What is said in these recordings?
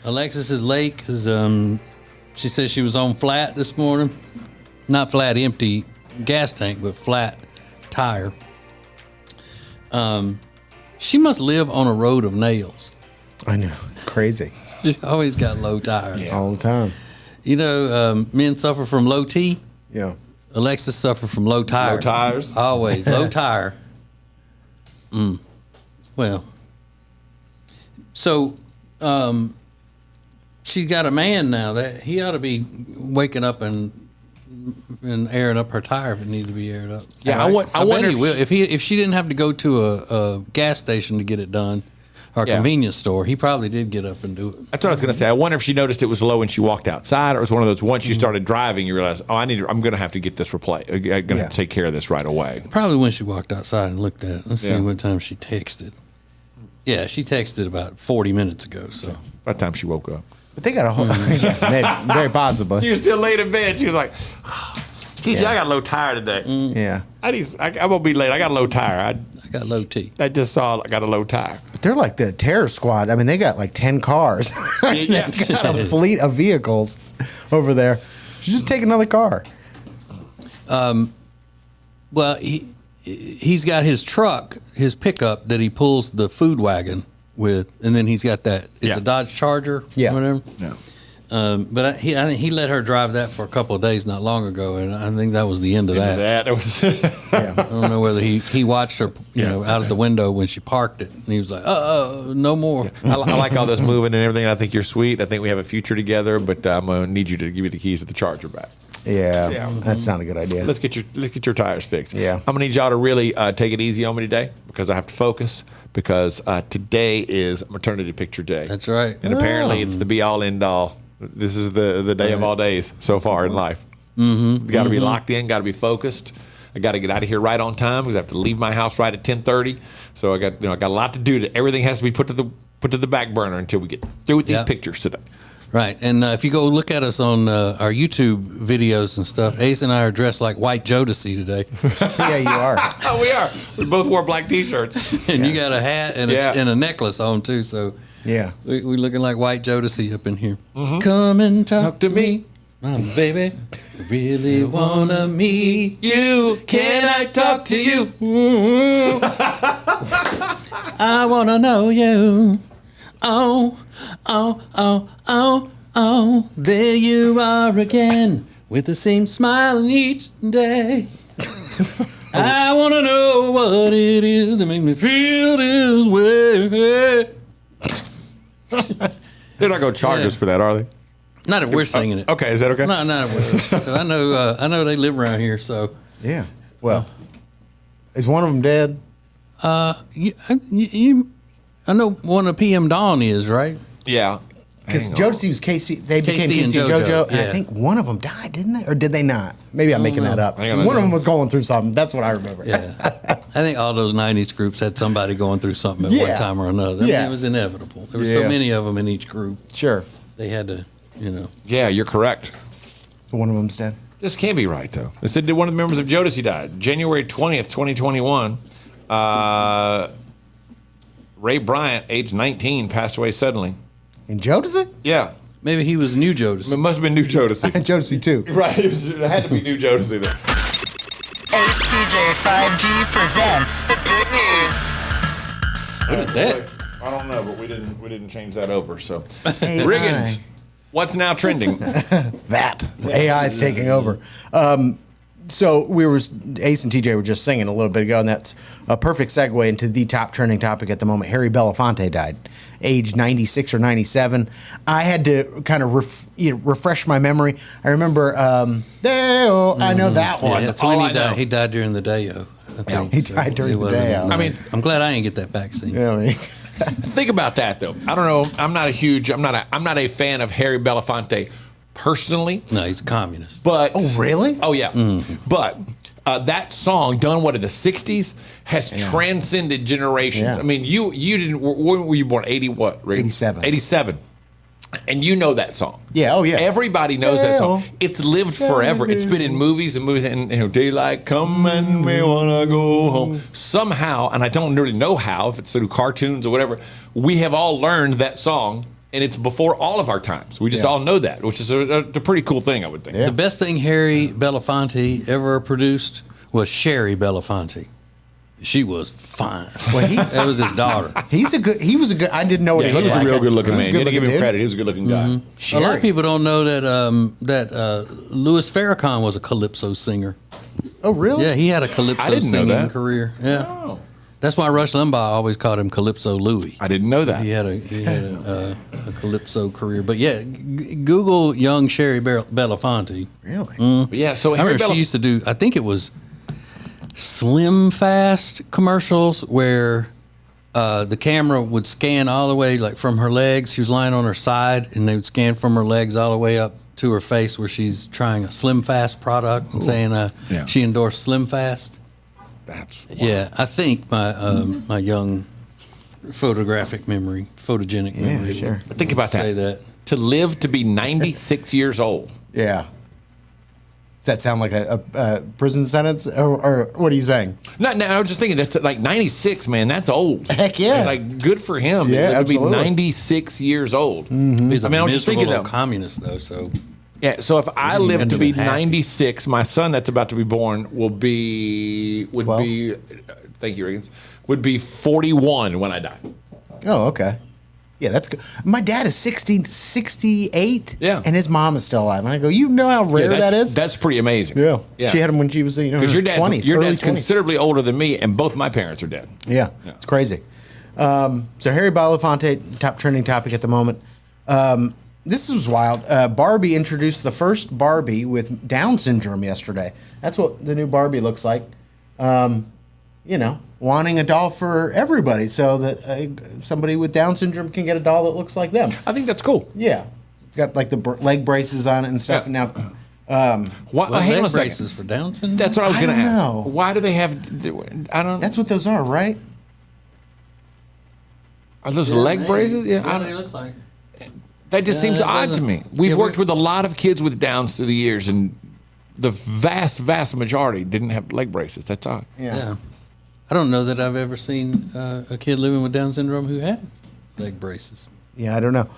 Alexis is late because she said she was on flat this morning. Not flat, empty gas tank, but flat tire. She must live on a road of nails. I know. It's crazy. She always got low tires. Yeah. All the time. You know, men suffer from low T. Yeah. Alexis suffered from low tire. Low tires? Always. Low tire. Well. So, she got a man now that he ought to be waking up and airing up her tire if it needs to be aired up. Yeah, right? I wonder bet he will. If she didn't have to go to a gas station to get it done, or a convenience store, he probably did get up and do it. That's what I was going to say. I wonder if she noticed it was low when she walked outside, or it was one of those once you started driving, you realize, I'm going to have to get this replaced. I'm going to have to take care of this right away. Probably when she walked outside and looked at it. Let's see what time she texted. Yeah, she texted about 40 minutes ago. So by the time she woke up. But they got a whole, maybe, very possibly. She was still laid in bed. She was like, TJ, I got a low tire today. Yeah. I'm going to be late. I got a low tire. I got low T. I just saw I got a low tire. But they're like the terror squad. I mean, they got like 10 cars. Yeah. They got a fleet of vehicles over there. Just take another car. Well, he's got his truck, his pickup that he pulls the food wagon with, and then he's got that. It's a Dodge Charger, whatever. Yeah. But I think he let her drive that for a couple of days not long ago, and I think that was the end of that. That was. I don't know whether he watched her, out of the window when she parked it, and he was like, no more. I like all this moving and everything. I think you're sweet. I think we have a future together, but I'm going to need you to give me the keys to the Charger back. Yeah. That's not a good idea. Let's get your tires fixed. Yeah. I'm going to need y'all to really take it easy on me today because I have to focus because today is maternity picture day. That's right. And apparently it's the be all end all. This is the day of all days so far in life. Mm-hmm. Got to be locked in. Got to be focused. I got to get out of here right on time because I have to leave my house right at 10:30. So I got a lot to do. Everything has to be put to the back burner until we get through with these pictures today. Right, and if you go look at us on our YouTube videos and stuff, Ace and I are dressed like White Jodeci today. Yeah, you are. Oh, we are. We both wore black T-shirts. And you got a hat and a necklace on too, so yeah, we're looking like White Jodeci up in here. Mm-hmm. Come and talk to me, my baby. Really wanna meet you? Can I talk to you? Mm-hmm. I wanna know you. Oh, there you are again with the same smile each day. I want to know what it is that makes me feel this way. They're not going to charge us for that, are they? Not if we're singing it. Okay, is that okay? No, not if we're singing it. I know they live around here, so. Yeah. Well, is one of them dead? I know one of PM Dawn is, right? Yeah. Because Jodeci was Casey. They became Casey and JoJo. And I think one of them died, didn't they? Or did they not? Maybe I'm making that up. One of them was going through something. That's what I remember. Yeah. I think all those 90s groups had somebody going through something at one time or another. I mean, it was inevitable. There were so many of them in each group. Sure. They had to, Yeah, you're correct. One of them's dead. This can't be right, though. They said one of the members of Jodeci died. January 20th, 2021. Ray Bryant, age 19, passed away suddenly. In Jodeci? Yeah. Maybe he was New Jodeci. It must have been New Jodeci. Jodeci, too. Right. It had to be New Jodeci then. Ace TJ 5G presents the good news. What is that? I don't know, but we didn't change that over. So, AI. Riggins, what's now trending? That. AI is taking over. So Ace and TJ were just singing a little bit ago, and that's a perfect segue into the top trending topic at the moment. Harry Belafonte died, age 96 or 97. I had to kind of refresh my memory. I remember, I know that one. Yeah, that's when he died. He died during the day-o. He died during the day-o. I mean, I'm glad I didn't get that vaccine. Yeah, think about that though. I don't know. I'm not a fan of Harry Belafonte personally. No, he's a communist. But really? Oh yeah. Mm-hmm. But that song, done in the '60s, has transcended generations. Yeah. I mean, you didn't. When were you born? 80 what? Rick? 87. 87. And you know that song. Yeah, oh yeah. Everybody knows that song. It's lived forever. It's been in movies and daylight come and we wanna go home. Somehow, and I don't really know how, if it's through cartoons or whatever, we have all learned that song and it's before all of our times. We just all know that, which is a pretty cool thing, I would think. Yeah. The best thing Harry Belafonte ever produced was Sherry Belafonte. She was fine. Well, that was his daughter. he was a good. I didn't know what Yeah, he he looked was like. a real good-looking He was man. a You got to give him good-looking credit. He was a good-looking guy. A lot Sherry. of people don't know that Louis Farrakhan was a calypso singer. Oh, really? Yeah, he had a I calypso didn't know singing that. career. Yeah, Oh. that's why Rush Limbaugh always called him Calypso Louis. I didn't know that. He had a calypso career. But yeah, Google young Sherry Belafonte. Really? But yeah, so I Harry remember she used to do, I think it was Slim Fast commercials where the camera would scan all the way, like from her legs. She was lying on her side, and they would scan from her legs all the way up to her face where she's trying a Slim Fast product and saying she endorsed Slim Fast. That's Yeah, I think my young photogenic memory sure. Think about say that. that. To live to be 96 years old. Yeah. Does that sound like a prison sentence, or what are you saying? No, I was just thinking that's like 96, man. That's old. Heck yeah. And like good for him. Yeah, to be absolutely. 96 years old. He's a I mean, I was just thinking miserable that- communist though, so Yeah. So if I Didn't live even to be be happy. 96, my son that's about to be born would 12? be. Thank you, Reagans. Would be 41 when I die. Oh, okay. Yeah, that's good. My dad is 68. Yeah. And his mom is still alive. And I go, you know how rare that is? That's pretty amazing. Yeah. She had him when she was in her Because your 20s, your early dad's 20s. considerably older than me, and both my parents are dead. Yeah, it's crazy. So Harry Belafonte, top trending topic at the moment. This was wild. Barbie introduced the first Barbie with Down syndrome yesterday. That's what the new Barbie looks like. Wanting a doll for everybody so that somebody with Down syndrome can get a doll that looks like them. I think that's cool. Yeah. It's got like the leg braces on it and stuff. Yeah. And now, Why, well, hang on a leg second. braces for Down syndrome. That's what I was I going to don't ask. know. Why do they have? I don't. that's what those are, right? Are those leg braces? Yeah, I they don't, look like. that just seems it odd to doesn't- me. We've yeah, worked we're- with a lot of kids with Downs through the years, and the vast majority didn't have leg braces. That's odd. Yeah. I don't know that I've ever seen a kid living with Down syndrome who had leg braces. Yeah, I don't know.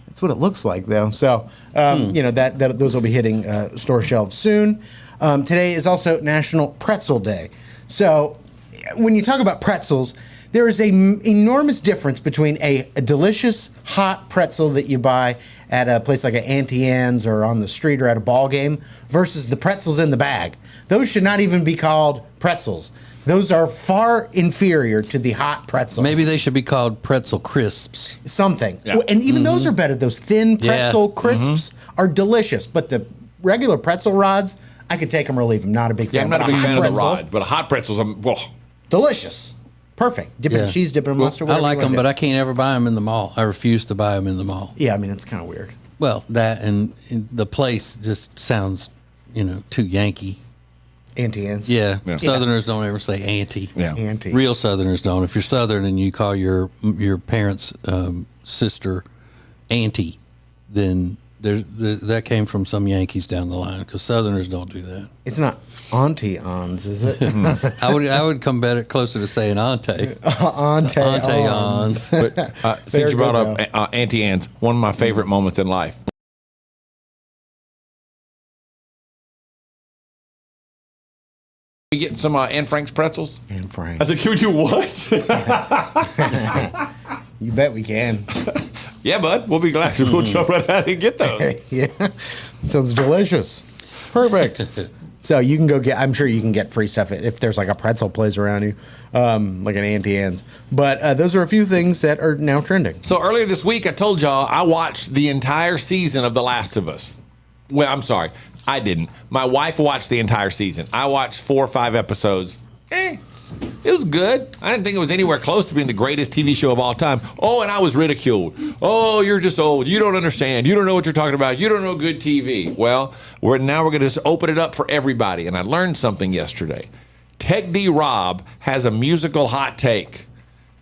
That's what it looks like, though. So, that those will be hitting store shelves soon. Today is also National Pretzel Day. So, when you talk about pretzels, there is an enormous difference between a delicious hot pretzel that you buy at a place like an Auntie Anne's or on the street or at a ball game versus the pretzels in the bag. Those should not even be called pretzels. Those are far inferior to the hot pretzel. Maybe they should be called pretzel crisps. Something. Yeah. And even those are better. Those thin pretzel Yeah. crisps are delicious. But the regular pretzel rods, I could take them or leave them. Not a big fan. Yeah, I'm not a But big fan of the pretzel, rod, but a hot pretzels. Delicious. Perfect. Dip it in Yeah. cheese, dip it in mustard. I whatever like you them, wanna but do. I can't ever buy them in the mall. I refuse to buy them in the mall. Yeah, I mean, it's kind of weird. Well, that and the place just sounds, too Yankee. Auntie Anne's. Yeah. Yeah. Southerners don't ever say auntie. Yeah. Auntie. Real Southerners don't. If you're Southern and you call your parents' sister auntie, then that came from some Yankees down the line because Southerners don't do that. It's not Auntie Anne's, is it? I would come closer to saying auntie. Auntie Auntie Anne's. Anne's. But since Very you brought good, up Auntie Anne's, one of my favorite moments in life. We get some Anne Frank's pretzels. And Frank. I said, "Can we do what?" You bet we can. Yeah, bud. We'll be glad. We'll jump right out and get those. Yeah. Sounds delicious. Perfect. So you can go get, I'm sure you can get free stuff if there's like a pretzel place around you, like an Auntie Anne's. But those are a few things that are now trending. So earlier this week, I told y'all I watched the entire season of The Last of Us. Well, I'm sorry. I didn't. My wife watched the entire season. I watched 4 or 5 episodes. It was good. I didn't think it was anywhere close to being the greatest TV show of all time. Oh, and I was ridiculed. Oh, you're just old. You don't understand. You don't know what you're talking about. You don't know good TV. Well, we're going to just open it up for everybody. And I learned something yesterday. Tech D Rob has a musical hot take.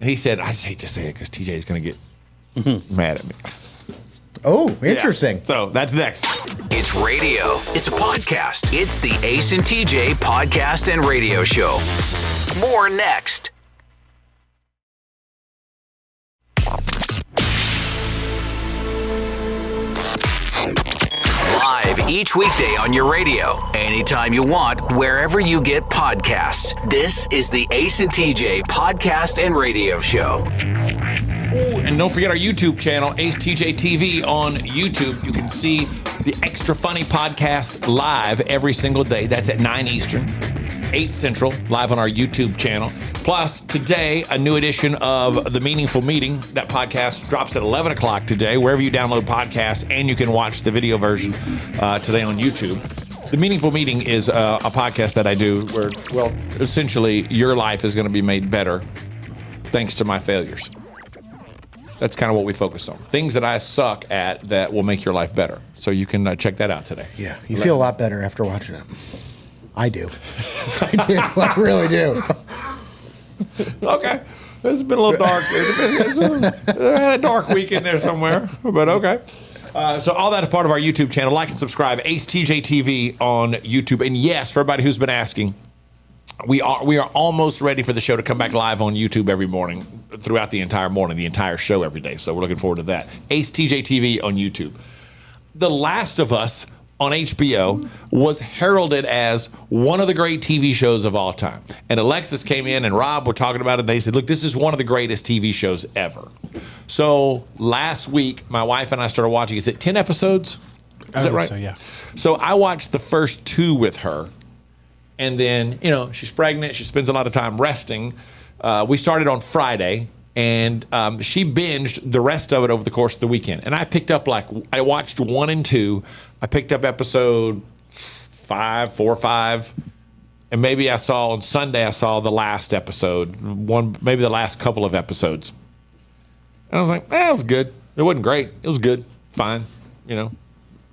And he said, I just hate to say it because TJ is going to get mad at me. Oh, interesting. Yeah. So that's next. It's radio. It's a podcast. It's the Ace and TJ podcast and radio show. More next. Each weekday on your radio, anytime you want, wherever you get podcasts. This is the Ace and TJ Podcast and Radio Show. And don't forget our YouTube channel, Ace TJ TV on YouTube. You can see the Extra Funny podcast live every single day. That's at 9 Eastern, 8 Central, live on our YouTube channel. Plus, today, a new edition of The Meaningful Meeting. That podcast drops at 11 o'clock today, wherever you download podcasts, and you can watch the video version today on YouTube. The Meaningful Meeting is a podcast that I do where, well, essentially, your life is going to be made better thanks to my failures. That's kind of what we focus on. Things that I suck at that will make your life better. So you can check that out today. Yeah, you feel a lot better after watching it. I do. I do. I really do. Okay. This has been a little dark. I had a dark week in there somewhere, but okay. So all that is part of our YouTube channel. Like and subscribe. Ace TJ TV on YouTube. And yes, for everybody who's been asking, we are almost ready for the show to come back live on YouTube every morning, throughout the entire morning, the entire show every day. So we're looking forward to that. Ace TJ TV on YouTube. The Last of Us on HBO was heralded as one of the great TV shows of all time. And Alexis came in and Rob were talking about it. And they said, look, this is one of the greatest TV shows ever. So last week, my wife and I started watching. Is it 10 episodes? Is that right? So, yeah. So I watched the first 2 with her. And then, she's pregnant. She spends a lot of time resting. We started on Friday. And she binged the rest of it over the course of the weekend. And I picked up, I watched 1 and 2. I picked up episode 4 or 5. And maybe on Sunday, I saw the last episode. Maybe the last couple of episodes. And I was like, it was good. It wasn't great. It was good. Fine. I'm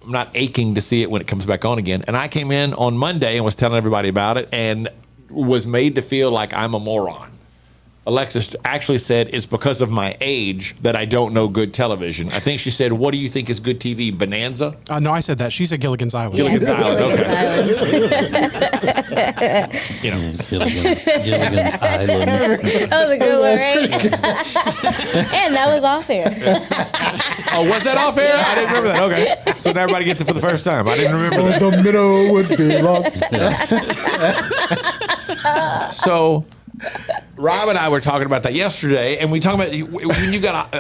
not aching to see it when it comes back on again. And I came in on Monday and was telling everybody about it and was made to feel like I'm a moron. Alexis actually said it's because of my age that I don't know good television. I think she said, what do you think is good TV? Bonanza? No, I said that. She said Gilligan's Island. Gilligan's Island, okay. Gilligan's Islands. That was a good one, right? And that was off air. Oh, was that off air? I didn't remember that. Okay. So now everybody gets it for the first time. I didn't remember that. The minnow would be lost. So Rob and I were talking about that yesterday, and we talked about when you got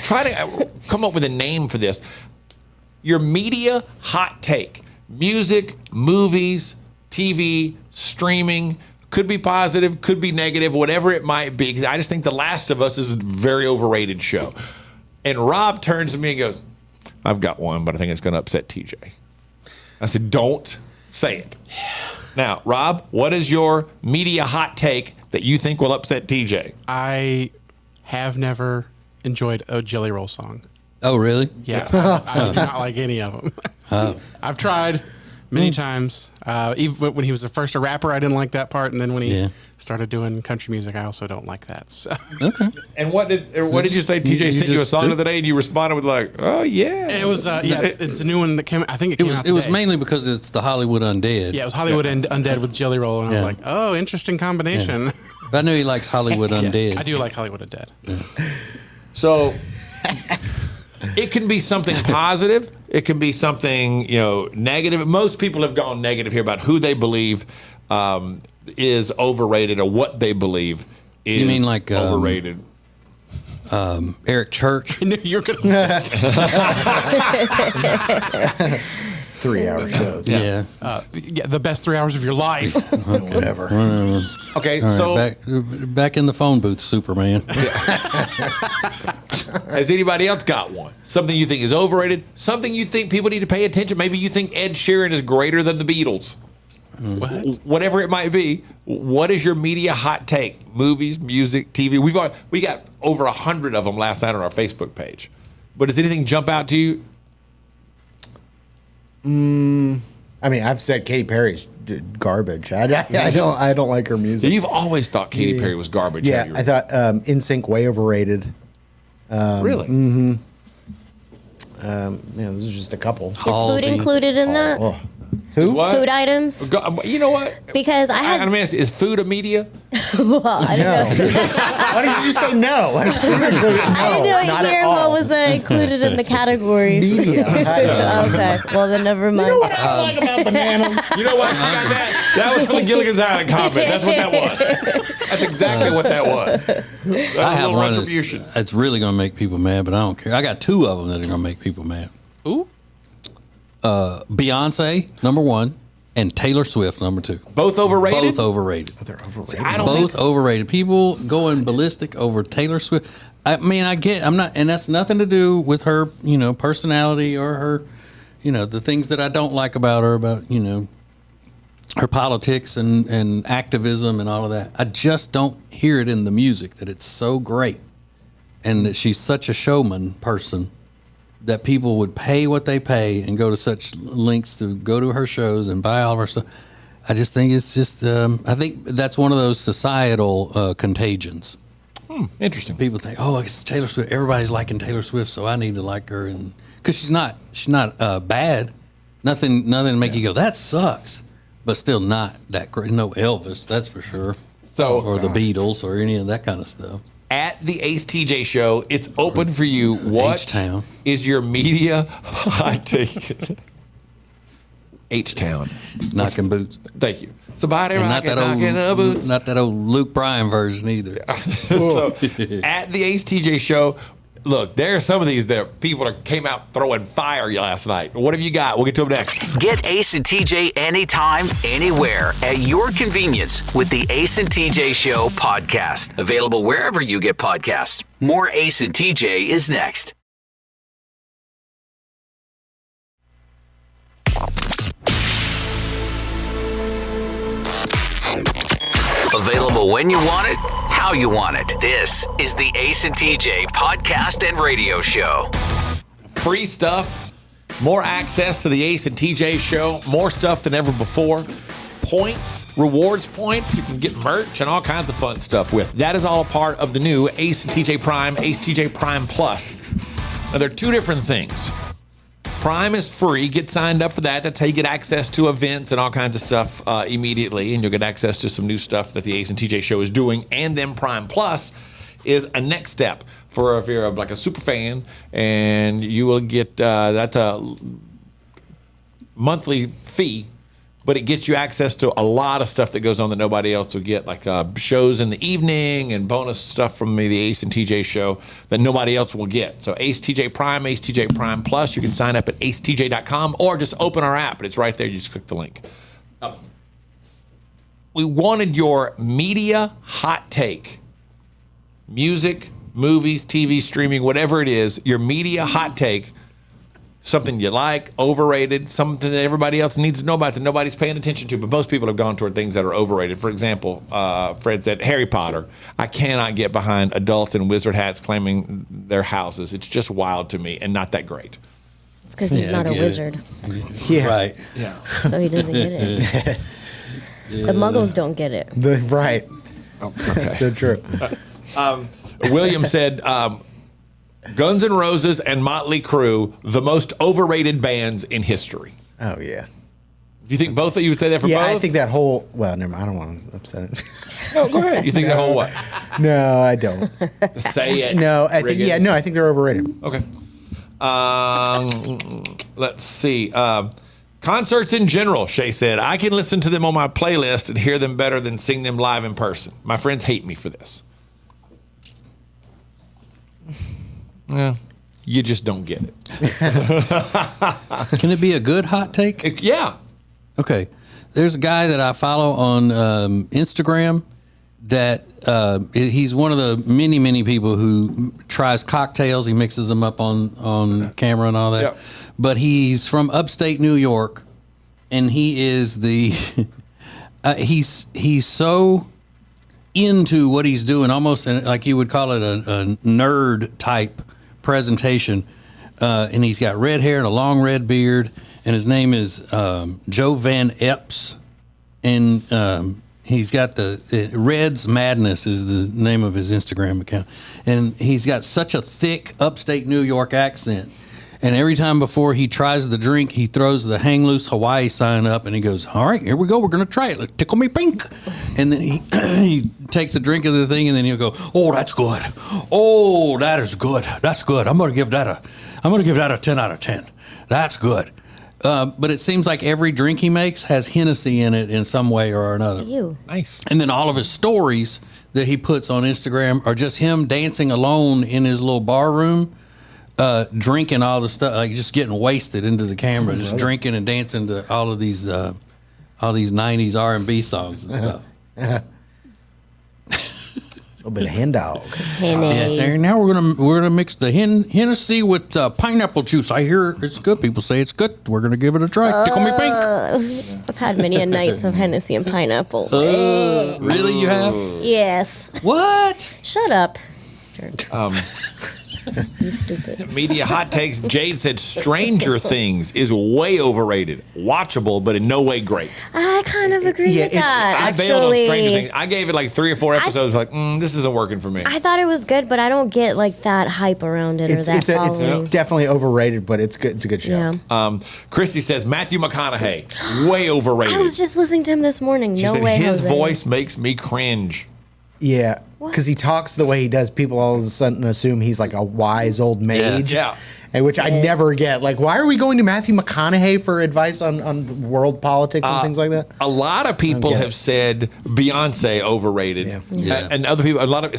try to come up with a name for this. Your media hot take: music, movies, TV, streaming. Could be positive, could be negative, whatever it might be. Because I just think The Last of Us is a very overrated show. And Rob turns to me and goes, "I've got one, but I think it's going to upset TJ." I said, "Don't say it." Now, Rob, what is your media hot take that you think will upset TJ? I have never enjoyed a Jelly Roll song. Oh, really? Yeah, I do not like any of them. I've tried many times. Even when he was first a rapper, I didn't like that part, and then when he started doing country music, I also don't like that. So. Okay. And what did you say? TJ sent you a song the other day, and you responded with like, "Oh yeah." It was it's a new one that came. I think it came out today. It was mainly because it's the Hollywood Undead. Yeah, it was Hollywood Undead with Jelly Roll, and I was like, "Oh, interesting combination." Yeah. But I knew he likes Hollywood Undead. Yes, I do like Hollywood Undead. Yeah. So it can be something positive. It can be something negative. Most people have gone negative here about who they believe is overrated or what they believe is you mean like overrated. Eric Church. I knew you were going to 3-hour shows. Yeah. The best 3 hours of your life. Whatever. Okay, All right, so back in the phone booth, Superman. has anybody else got one? Something you think is overrated? Something you think people need to pay attention? Maybe you think Ed Sheeran is greater than the Beatles. What? Whatever it might be, what is your media hot take? Movies, music, TV. We got over 100 of them last night on our Facebook page. But does anything jump out to you? I mean, I've said Katy Perry's garbage. I don't like her So music. you've always thought Katy Perry was garbage. Yeah, haven't you? I thought NSYNC way overrated. Really? Mm-hmm. Those are just a couple. Is food included in that? Who? What? Food items? You know what? Because I had I mean, is food a media? Well, I don't know. Why did you just say no? I didn't hear what was included in the categories. Media. Okay, well then never mind. You know what I like about bananas? You know why she got that? That was for the Gilligan's Island comment. That's what that was. That's exactly what that was. That's I a have little one retribution. that's really going to make people mad, but I don't care. I got 2 of them that are going to make people mad. Ooh. Beyonce, number 1, and Taylor Swift, number 2. Both overrated? Both overrated. They're overrated. I don't Both think overrated. People going ballistic over Taylor Swift. I mean, I'm not, and that's nothing to do with her, personality or her, the things that I don't like about her, about, her politics and activism and all of that. I just don't hear it in the music that it's so great and that she's such a showman person that people would pay what they pay and go to such lengths to go to her shows and buy all of her stuff. I just think it's just, I think that's one of those societal contagions. Interesting. People think, oh, it's Taylor Swift. Everybody's liking Taylor Swift, so I need to like her. And because she's not bad. Nothing to make you go, that sucks. But still not that great. No Elvis, that's for sure. Or the Beatles or any of that kind of stuff. At the Ace TJ show, it's open for you. What H-Town. is your media hot take? H-Town. Knocking boots. Thank you. Somebody And rocking, knocking the boots. not that old Luke Bryan version either. So at the Ace TJ show, look, there are some of these that people came out throwing fire last night. What have you got? We'll get to them next. Get Ace and TJ anytime, anywhere, at your convenience with the Ace and TJ Show podcast. Available wherever you get podcasts. More Ace and TJ is next. Available when you want it, how you want it. This is the Ace and TJ podcast and radio show. Free stuff, more access to the Ace and TJ show, more stuff than ever before. Points, rewards points, you can get merch and all kinds of fun stuff with. That is all a part of the new Ace and TJ Prime, Ace TJ Prime Plus. Now, there are 2 different things. Prime is free. Get signed up for that. That's how you get access to events and all kinds of stuff immediately. And you'll get access to some new stuff that the Ace and TJ show is doing. And then Prime Plus is a next step for if you're like a super fan, and you will get that's a monthly fee, but it gets you access to a lot of stuff that goes on that nobody else will get, like shows in the evening and bonus stuff from the Ace and TJ show that nobody else will get. So Ace TJ Prime, Ace TJ Prime Plus, you can sign up at acetj.com or just open our app, and it's right there. You just click the link. We wanted your media hot take. Music, movies, TV, streaming, whatever it is, your media hot take. Something you like, overrated, something that everybody else needs to know about that nobody's paying attention to, but most people have gone toward things that are overrated. For example, Fred said, Harry Potter. I cannot get behind adults in wizard hats claiming their houses. It's just wild to me and not that great. It's because he's not a wizard, Yeah. Right. Yeah. so he doesn't get it. The Muggles don't get it. Right. Okay. So true. William said, Guns N' Roses and Motley Crue, the most overrated bands in history. Oh, yeah. Do you think both of you would say that for Yeah, both? I think that whole, well, never mind. I don't want to upset it. No, go ahead. You think that whole what? No, I don't. Say it. No, I think, Riggins. I think they're overrated. Okay. Let's see. Concerts in general, Shay said, I can listen to them on my playlist and hear them better than sing them live in person. My friends hate me for this. Yeah, you just don't get it. Can it be a good hot take? Yeah. Okay. There's a guy that I follow on Instagram that he's one of the many, many people who tries cocktails. He mixes them up on camera and all that. Yeah. But he's from upstate New York, and he is the he's so into what he's doing, almost like you would call it a nerd type presentation. And he's got red hair and a long red beard, and his name is Joe Van Epps, and he's got the Red's Madness is the name of his Instagram account, and he's got such a thick upstate New York accent, And every time before he tries the drink, he throws the hang loose Hawaii sign up and he goes, all right, here we go. We're going to try it. Let's tickle me pink. And then he takes a drink of the thing and then he'll go, oh, that's good. Oh, that is good. That's good. I'm going to give that a 10 out of 10. That's good. But it seems like every drink he makes has Hennessy in it in some way or another. Ew. Nice. And then all of his stories that he puts on Instagram are just him dancing alone in his little bar room, drinking all the stuff, like just getting wasted into the camera, just drinking and dancing to all these 90s R&B songs and stuff. A little bit of hen dog. Yes, Aaron. Now we're gonna mix the Hennessy with pineapple juice. I hear it's good. People say it's good. We're gonna give it a try. Tickle me pink. I've had many a nights of Hennessy and pineapple. Really, you have? Yes. What? Shut up. You stupid. Media hot takes. Jade said Stranger Things is way overrated. Watchable, but in no way great. I kind of agree with that. I bailed on Stranger Things. I gave it like 3 or 4 episodes. This isn't working for me. I thought it was good, but I don't get like that hype around it or that following. It's definitely overrated, but it's good. It's a good show. Yeah. Christy says Matthew McConaughey, way overrated. I was just listening to him this morning. She No said way, his Jose. voice makes me cringe. Yeah, because he talks the way he does. People all of a sudden assume he's like a wise old mage. Yeah. And which I never get. Like, why are we going to Matthew McConaughey for advice on world politics and things like that? A lot of people have said Beyonce overrated. Yeah. And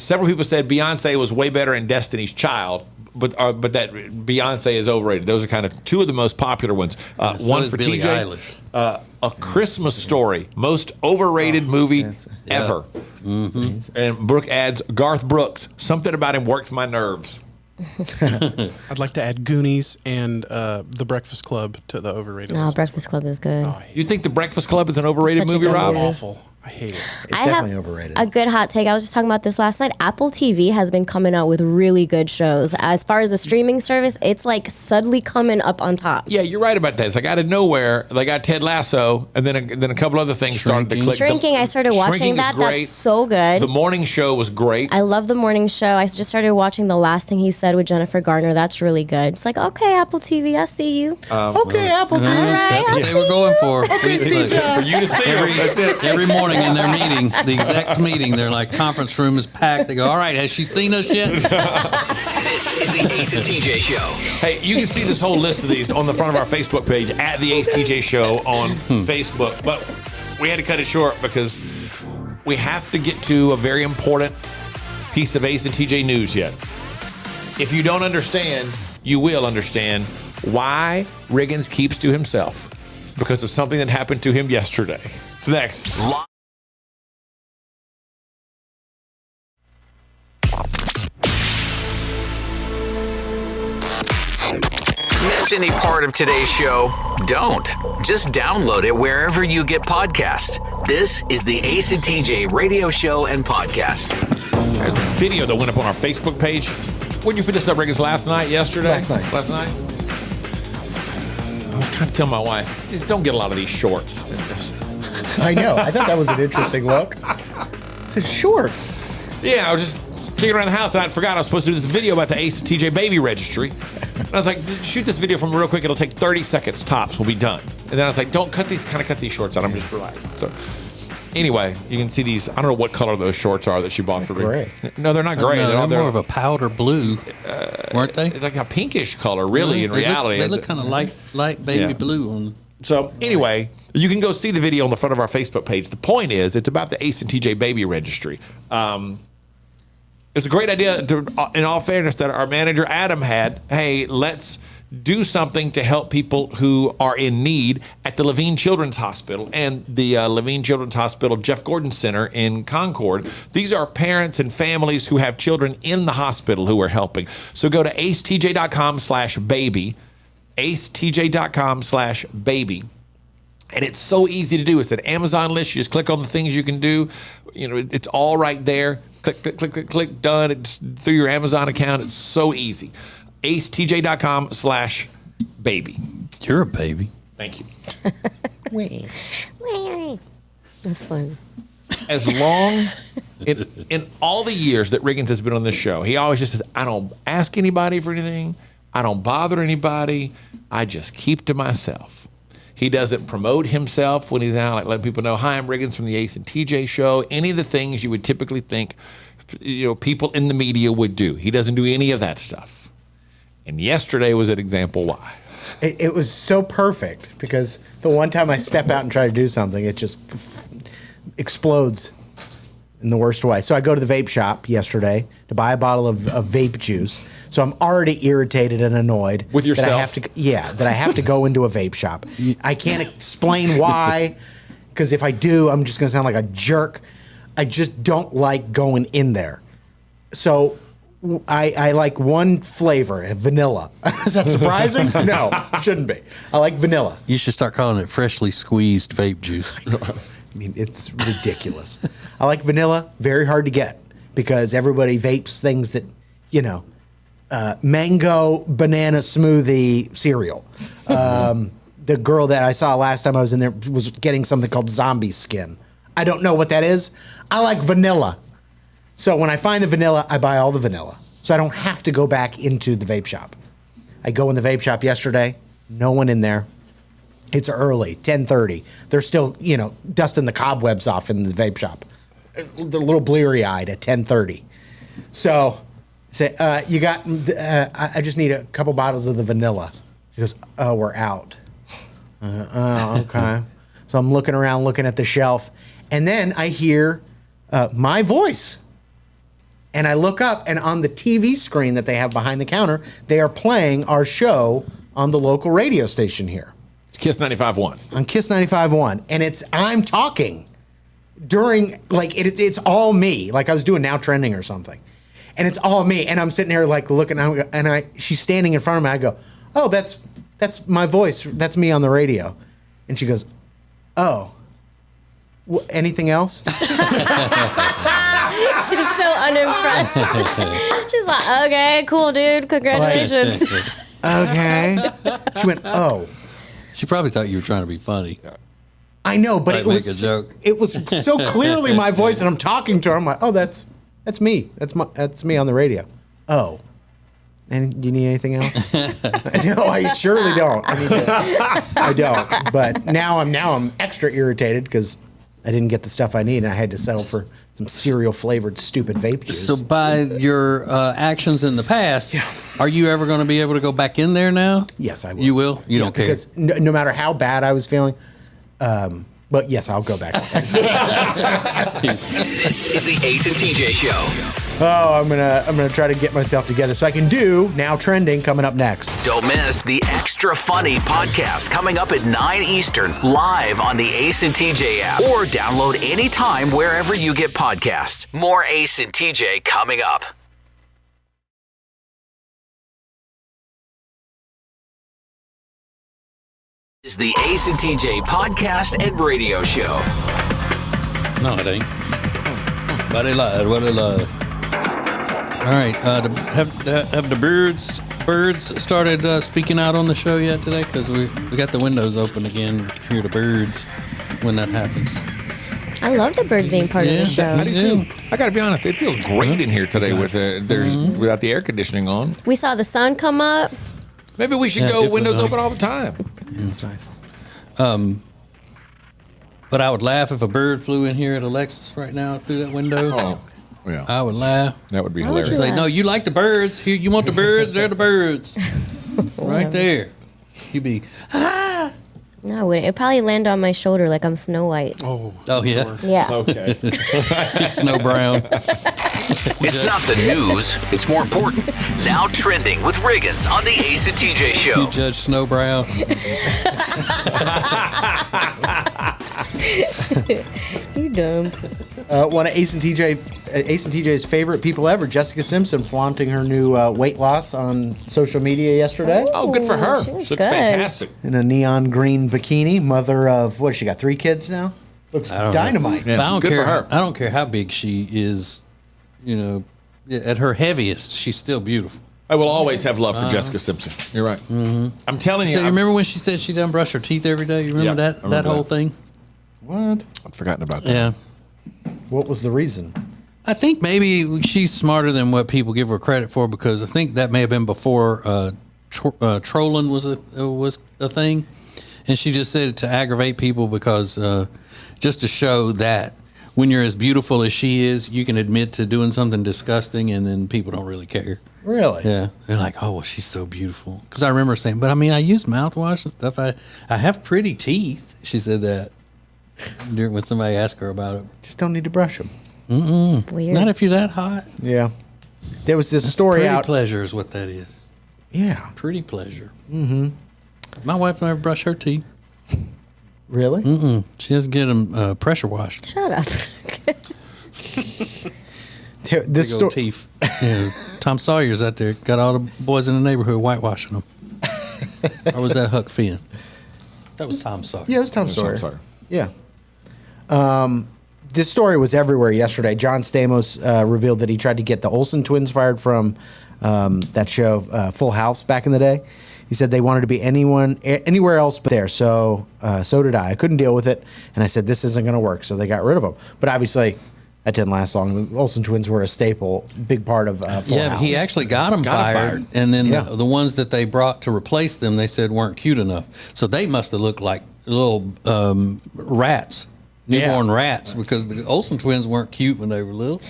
several people said Beyonce was way better in Destiny's Child. But that Beyonce is overrated. Those are kind of 2 of the most popular ones. One for Billie TJ. Eilish. A Christmas Story, most overrated movie ever. Mm-hmm. And Brooke adds Garth Brooks. Something about him works my nerves. I'd like to add Goonies and The Breakfast Club to the overrated No, list. Breakfast Club is good. You think The Breakfast Club is an overrated Such a movie, good Rob? movie. Awful. I hate it. It's I definitely have overrated. a good hot take. I was just talking about this last night. Apple TV has been coming out with really good shows. As far as the streaming service, it's like suddenly coming up on top. Yeah, you're right about that. It's like out of nowhere, they got Ted Lasso, and then a couple other things started to click. Shrinking, I started watching Shrinking is that. great. That's so good. The morning show was great. I love the morning show. I just started watching The Last Thing He Said with Jennifer Garner. That's really good. It's like, okay, Apple TV, I see you. Okay, Apple TV. right, That's what they were going for. For you to see them. That's it. Every morning in their meeting, the exec meeting, they're like, conference room is packed. They go, all right, has she seen us yet? This is the Ace and TJ Show. Hey, you can see this whole list of these on the front of our Facebook page at the Ace TJ Show on Facebook. But we had to cut it short because we have to get to a very important piece of Ace and TJ news yet. If you don't understand, you will understand why Riggins keeps to himself. It's because of something that happened to him yesterday. It's next. Miss any part of today's show? Don't. Just download it wherever you get podcasts. This is the Ace and TJ radio show and podcast. There's a video that went up on our Facebook page. When you put this up, Riggins, last night, yesterday? Last night. I was trying to tell my wife, just don't get a lot of these shorts. I know. I thought that was an interesting look. It's in shorts. Yeah, I was just kicking around the house and I forgot I was supposed to do this video about the ACE TJ Baby Registry. And I was like, shoot this video from real quick. It'll take 30 seconds tops. We'll be done. And then I was like, don't cut these shorts out. I'm just relaxed. So anyway, you can see these. I don't know what color those shorts are that she bought for me. Gray. No, they're not gray. No, they're more of a powder blue, weren't they? Like a pinkish color, really, in reality. They look kind of light baby blue on. So anyway, you can go see the video on the front of our Facebook page. The point is, it's about the ACE and TJ Baby Registry. It's a great idea, in all fairness, that our manager, Adam, had. Hey, let's do something to help people who are in need at the Levine Children's Hospital and the Levine Children's Hospital Jeff Gordon Center in Concord. These are parents and families who have children in the hospital who are helping. So go to acetj.com/baby, acetj.com/baby. And it's so easy to do. It's an Amazon list. You just click on the things you can do. You know, it's all right there. Click, click, click, click, click, done. It's through your Amazon account. It's so easy. acetj.com/baby. You're a baby. Thank you. That's fun. As long, in all the years that Riggins has been on this show, he always just says, I don't ask anybody for anything. I don't bother anybody. I just keep to myself. He doesn't promote himself when he's out, like letting people know, hi, I'm Riggins from the Ace and TJ show. Any of the things you would typically think, people in the media would do. He doesn't do any of that stuff. And yesterday was an example why. It was so perfect because the one time I step out and try to do something, it just explodes in the worst way. So I go to the vape shop yesterday to buy a bottle of vape juice. So I'm already irritated and annoyed with yourself. That I have to go into a vape shop. I can't explain why, because if I do, I'm just going to sound like a jerk. I just don't like going in there. So I like one flavor, vanilla. Is that surprising? No, it shouldn't be. I like vanilla. You should start calling it freshly squeezed vape juice. I mean, it's ridiculous. I like vanilla, very hard to get because everybody vapes things that, mango banana smoothie cereal. The girl that I saw last time I was in there was getting something called zombie skin. I don't know what that is. I like vanilla. So when I find the vanilla, I buy all the vanilla. So I don't have to go back into the vape shop. I go in the vape shop yesterday, no one in there. It's early, 10:30. They're still, dusting the cobwebs off in the vape shop. They're a little bleary-eyed at 10:30. So say, you got, I just need a couple bottles of the vanilla. She goes, oh, we're out. Okay. So I'm looking around, looking at the shelf. And then I hear my voice. And I look up, and on the TV screen that they have behind the counter, they are playing our show on the local radio station here. It's Kiss 95.1. On Kiss 95.1. And I'm talking during, it's all me. Like I was doing Now Trending or something. And it's all me. And I'm sitting there looking, and she's standing in front of me. I go, oh, that's my voice. That's me on the radio. And she goes, oh, anything else? She was so unimpressed. She's like, okay, cool, dude. Congratulations. Okay. She went, oh. She probably thought you were trying to be funny. I know, but Like, make a joke. it was so clearly my voice, and I'm talking to her. I'm like, oh, that's me. That's me on the radio. Oh. And do you need anything else? No, I surely don't. I don't. But now I'm extra irritated because I didn't get the stuff I need, and I had to settle for some cereal-flavored stupid vape juice. So by your actions in the past, are you ever going to be able to go back in there now? Yes, I will. You will? You don't care? Because no matter how bad I was feeling, but yes, I'll go back. This is the Ace and TJ Show. Oh, I'm gonna try to get myself together so I can do Now Trending coming up next. Don't miss the Extra Funny podcast coming up at 9 Eastern, live on the Ace and TJ app, or download anytime wherever you get podcasts. More Ace and TJ coming up. Is the Ace and TJ podcast and radio show. No, it ain't. But it lied. What it lied. All right. Have the birds started speaking out on the show yet today? Because we got the windows open again. Hear the birds when that happens. I love the birds being part of the show. I do too. I got to be honest. It feels great in here today without the air conditioning on. We saw the sun come up. Maybe we should go windows open all the time. That's nice. But I would laugh if a bird flew in here at Alexis right now through that window. Oh, yeah. I would laugh. That would be Why would hilarious. you Say, no, you like the birds. Here, you want the birds? They're the birds. Right there. You'd be, No, I wouldn't. It'd probably land on my shoulder like I'm Snow White. oh yeah. Yeah. Okay. Snow brown. It's not the news, it's more important. Now Trending with Riggins on the Ace and TJ Show. You Judge Snow Brown. You dumb. One of Ace and TJ's favorite people ever, Jessica Simpson, flaunting her new weight loss on social media yesterday Oh, good for her. She She looks looks good. fantastic. in a neon green bikini. Mother of what? She got 3 kids now. Looks dynamite. But I don't good care. for her. I don't care how big she is. At her heaviest, she's still beautiful. I will always have love for Jessica Simpson. You're right. Mm-hmm. I'm telling you. So you remember when she said she doesn't brush her teeth every day? You remember Yeah, that I remember whole that. thing? What? I'd forgotten about that. Yeah. What was the reason? I think maybe she's smarter than what people give her credit for because I think that may have been before trolling was a thing, and she just said it to aggravate people because just to show that when you're as beautiful as she is, you can admit to doing something disgusting, and then people don't really care. Really? Yeah, they're like, oh well, she's so beautiful. Because I remember saying, but I mean, I use mouthwash and stuff. I have pretty teeth. She said that when somebody asked her about it. Just don't need to brush them. Weird. Not if you're that hot. Yeah. There was this story pretty out. pleasure is what that is. Yeah. Pretty pleasure. Mm-hmm. My wife never brushed her teeth. Really? Mm-mm. She has to get them pressure washed. Shut up. This Big old story. teeth. Yeah. Tom Sawyer's out there. Got all the boys in the neighborhood whitewashing them. Or was that Huck Finn? That was Tom Sawyer. Yeah, it was Tom Sawyer. Sawyer. Yeah. This story was everywhere yesterday. John Stamos revealed that he tried to get the Olsen twins fired from that show, Full House, back in the day. He said they wanted to be anywhere else but there. So did I. I couldn't deal with it, and I said this isn't going to work. So they got rid of him. But obviously, that didn't last long. The Olsen twins were a staple, big part of Full House. Yeah, he actually got them fired. And then Yeah. the ones that they brought to replace them, they said weren't cute enough. So they must have looked like little rats. Newborn rats, because the Olsen twins weren't cute when they were little.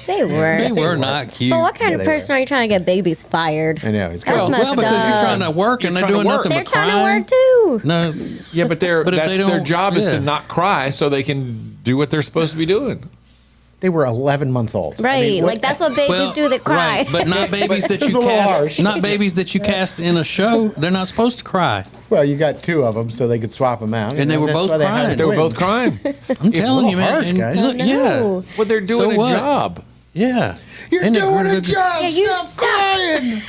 They were. They were not cute. But what kind of they person are you trying to get babies fired? I know. It's That's kind messed Well, because you're up. trying to work and they're You're doing trying to nothing They're but trying crying. to work too. No, Yeah, but But if that's they their don't- job is yeah. to not cry so they can do what they're supposed to be doing. They were 11 months old. Right. Like that's what babies do that cry. right, but not babies that It's you a little cast. harsh. Not babies that you cast in a show. They're not supposed to cry. Well, you got two of them, so they could swap them out. And they were That's both why had crying. They were both twins. crying. I'm telling you, man. harsh, And guys. look, No. yeah, Well, they're doing So a what? job. yeah. You're And they're doing a good- job. Yeah, you Stop suck. crying.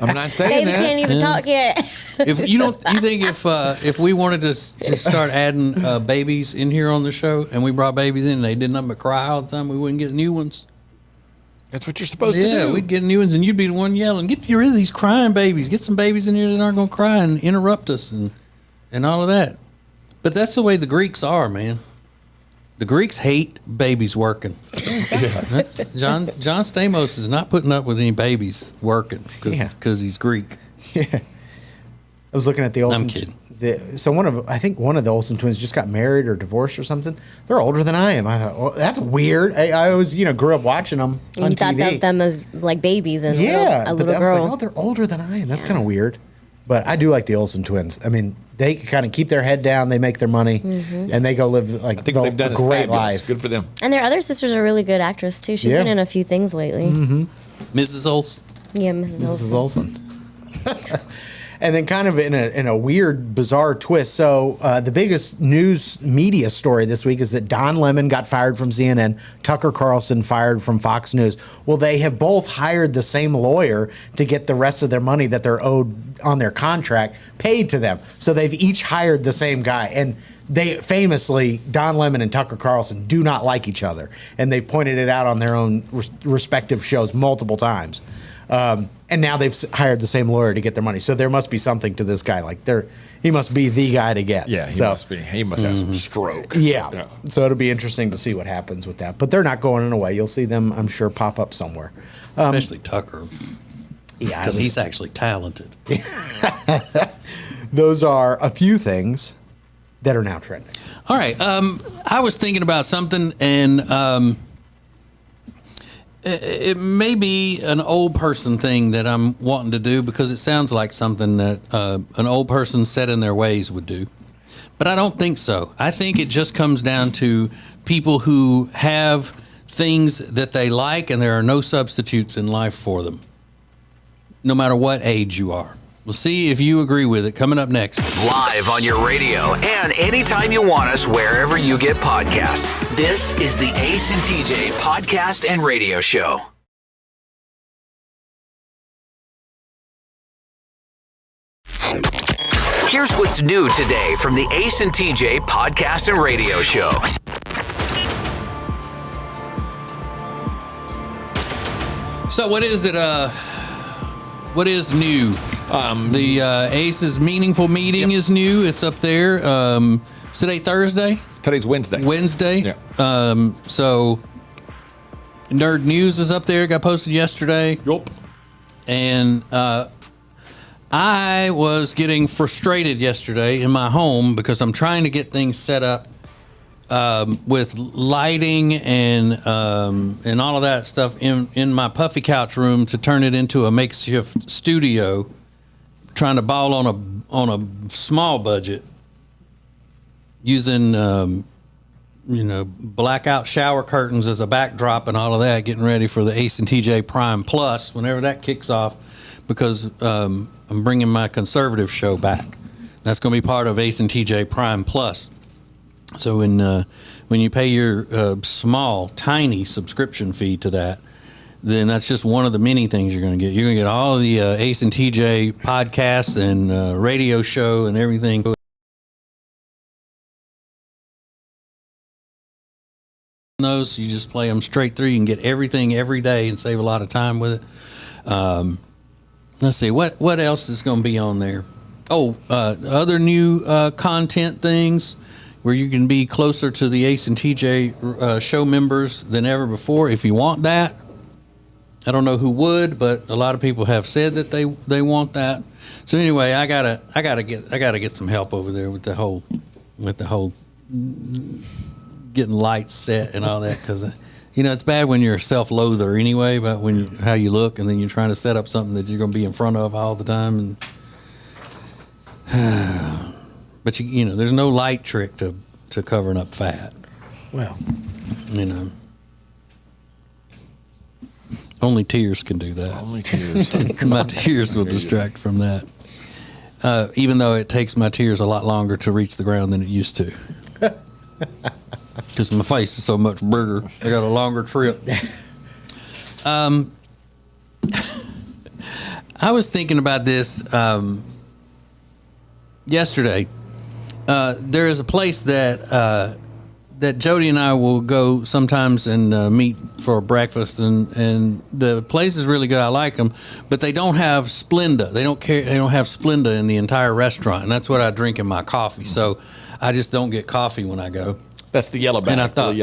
I'm not saying Baby that. can't even talk yet. If you don't, you think if we wanted to start adding babies in here on the show, and we brought babies in, and they did nothing but cry all the time, we wouldn't get new ones. That's what you're supposed to Yeah, do. we'd get new ones, and you'd be the one yelling, "Get rid of these crying babies! Get some babies in here that aren't going to cry and interrupt us, and all of that." But that's the way the Greeks are, man. The Greeks hate babies working. That's, John Stamos is not putting up with any babies working because he's Greek. Yeah. I was looking at the Olsen. kidding. I think one of the Olsen twins just got married or divorced or something. They're older than I am. I thought, well, that's weird. I always, grew up watching them on You thought TV. of them as like babies and Yeah, a but little I was girl. like, oh, they're older than I am. That's kind of weird. But I do like the Olsen twins. I mean, they kind of keep their head down. They make their money, and they go live I think what they've done a is great fabulous. life. Good for them. And their other sister's a really good actress too. She's Yeah. been in a few things lately. Mrs. Olsen. Yeah, Mrs. Mrs. Olsen. Olsen. And then kind of in a weird, bizarre twist. So the biggest news media story this week is that Don Lemon got fired from CNN, Tucker Carlson fired from Fox News. Well, they have both hired the same lawyer to get the rest of their money that they're owed on their contract paid to them. So they've each hired the same guy. And they famously, Don Lemon and Tucker Carlson do not like each other. And they've pointed it out on their own respective shows multiple times. And now they've hired the same lawyer to get their money. So there must be something to this guy. Like he must be the guy to get. Yeah, he So- must be. He must have some stroke. Yeah. So it'll be interesting to see what happens with that. But they're not going away. You'll see them, I'm sure, pop up somewhere. Especially Tucker, Yeah. because he's actually talented. Those are a few things that are now trending. All right. I was thinking about something, and it may be an old person thing that I'm wanting to do because it sounds like something that an old person set in their ways would do. But I don't think so. I think it just comes down to people who have things that they like, and there are no substitutes in life for them, no matter what age you are. We'll see if you agree with it. Coming up next. Live on your radio and anytime you want us, wherever you get podcasts. This is the Ace and TJ podcast and radio show. Here's what's new today from the Ace and TJ podcast and radio show. So what is it? What is new? The Ace's Meaningful Meeting is new. It's up there. Is today Thursday? Today's Wednesday. Wednesday. Yeah. So Nerd News is up there. Got posted yesterday. Yup. And I was getting frustrated yesterday in my home because I'm trying to get things set up with lighting and all of that stuff in my puffy couch room to turn it into a makeshift studio. Trying to ball on a small budget using blackout shower curtains as a backdrop and all of that. Getting ready for the Ace and TJ Prime Plus whenever that kicks off, because I'm bringing my conservative show back. That's going to be part of Ace and TJ Prime Plus. So when you pay your small, tiny subscription fee to that, then that's just one of the many things you're going to get. You're going to get all of the Ace and TJ podcasts and radio show and everything. Those, you just play them straight through. You can get everything every day and save a lot of time with it. Let's see, what else is going to be on there? Other new content things where you can be closer to the Ace and TJ show members than ever before. If you want that, I don't know who would, but a lot of people have said that they want that. So anyway, I gotta get some help over there with the whole getting lights set and all that, because it's bad when you're a self-loather anyway about how you look, and then you're trying to set up something that you're going to be in front of all the time. And but there's no light trick to covering up fat. Well, only tears can do that. Only tears. My tears will distract from that. Even though it takes my tears a lot longer to reach the ground than it used to. Because my face is so much bigger. I got a longer trip. I was thinking about this yesterday. There is a place that Jody and I will go sometimes and meet for breakfast, and the place is really good. I like them, but they don't have Splenda. They don't have Splenda in the entire restaurant, and that's what I drink in my coffee. So I just don't get coffee when I go. That's the yellow bag. And I thought,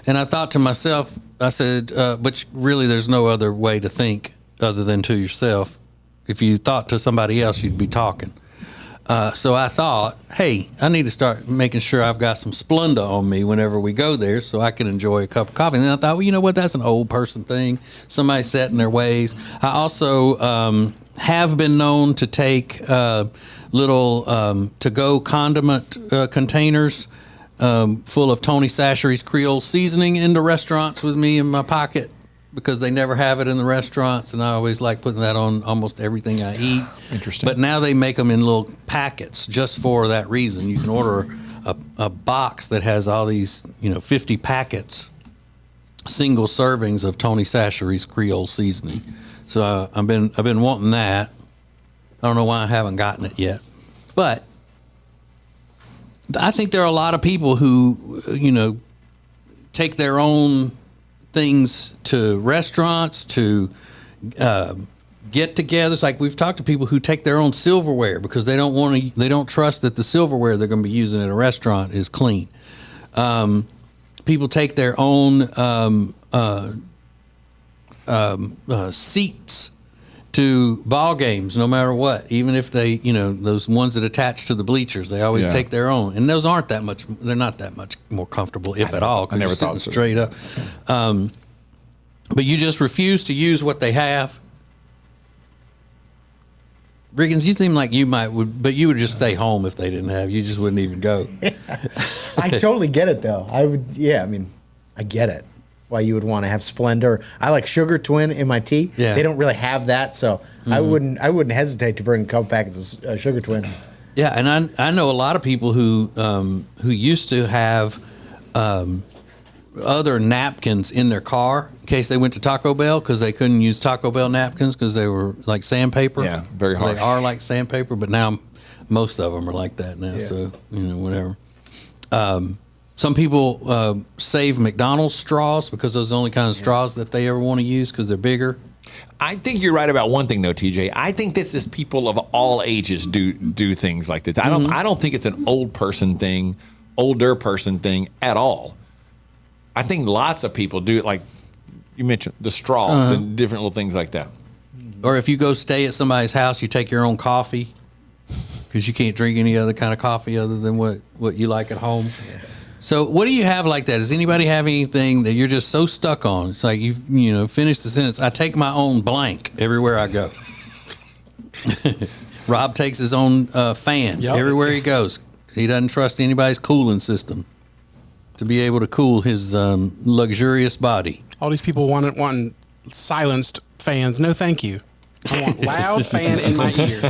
and I thought to myself, I said, but really, there's no other way to think other than to yourself. If you thought to somebody else, you'd be talking. So I thought, hey, I need to start making sure I've got some Splenda on me whenever we go there so I can enjoy a cup of coffee. And then I thought, well, you know what? That's an old person thing. Somebody set in their ways. I also have been known to take little to-go condiment containers full of Tony Chachere's Creole seasoning into restaurants with me in my pocket, because they never have it in the restaurants, and I always like putting that on almost everything I eat. Interesting. But now they make them in little packets just for that reason. You can order a box that has all these, 50 packets, single servings of Tony Chachere's Creole seasoning. So I've been wanting that. I don't know why I haven't gotten it yet, but I think there are a lot of people who, take their own things to restaurants, to get-togethers. Like, we've talked to people who take their own silverware because they don't trust that the silverware they're going to be using at a restaurant is clean. People take their own seats to ball games, no matter what. Even if they, those ones that attach to the bleachers, they always take their own, and those aren't that much. They're not that much more comfortable, if at all. I never thought so. Straight up. But you just refuse to use what they have. Riggins, you seem like you but you would just stay home if they didn't have. You just wouldn't even go. I totally get it, though. I get it. Why you would want to have Splendor. I like Sugar Twin in my tea. Yeah. They don't really have that, so I wouldn't hesitate to bring a couple packets of Sugar Twin. Yeah, and I know a lot of people who used to have other napkins in their car in case they went to Taco Bell, because they couldn't use Taco Bell napkins because they were like sandpaper. Yeah, very harsh. They are like sandpaper, but now most of them are like that now. Yeah. So whatever. Some people save McDonald's straws because those are the only kind of straws that they ever want to use because they're bigger. I think you're right about one thing, though, TJ. I think this is people of all ages do things like this. I don't think it's an older person thing at all. I think lots of people do it, like you mentioned, the straws and different little things like that. Or if you go stay at somebody's house, you take your own coffee because you can't drink any other kind of coffee other than what you like at home. Yeah. So what do you have like that? Does anybody have anything that you're just so stuck on? It's like you finished the sentence. I take my own blank everywhere I go. Rob takes his own fan everywhere he goes. He doesn't trust anybody's cooling system to be able to cool his luxurious body. All these people wanting silenced fans. No, thank you. I want loud fan in my ear.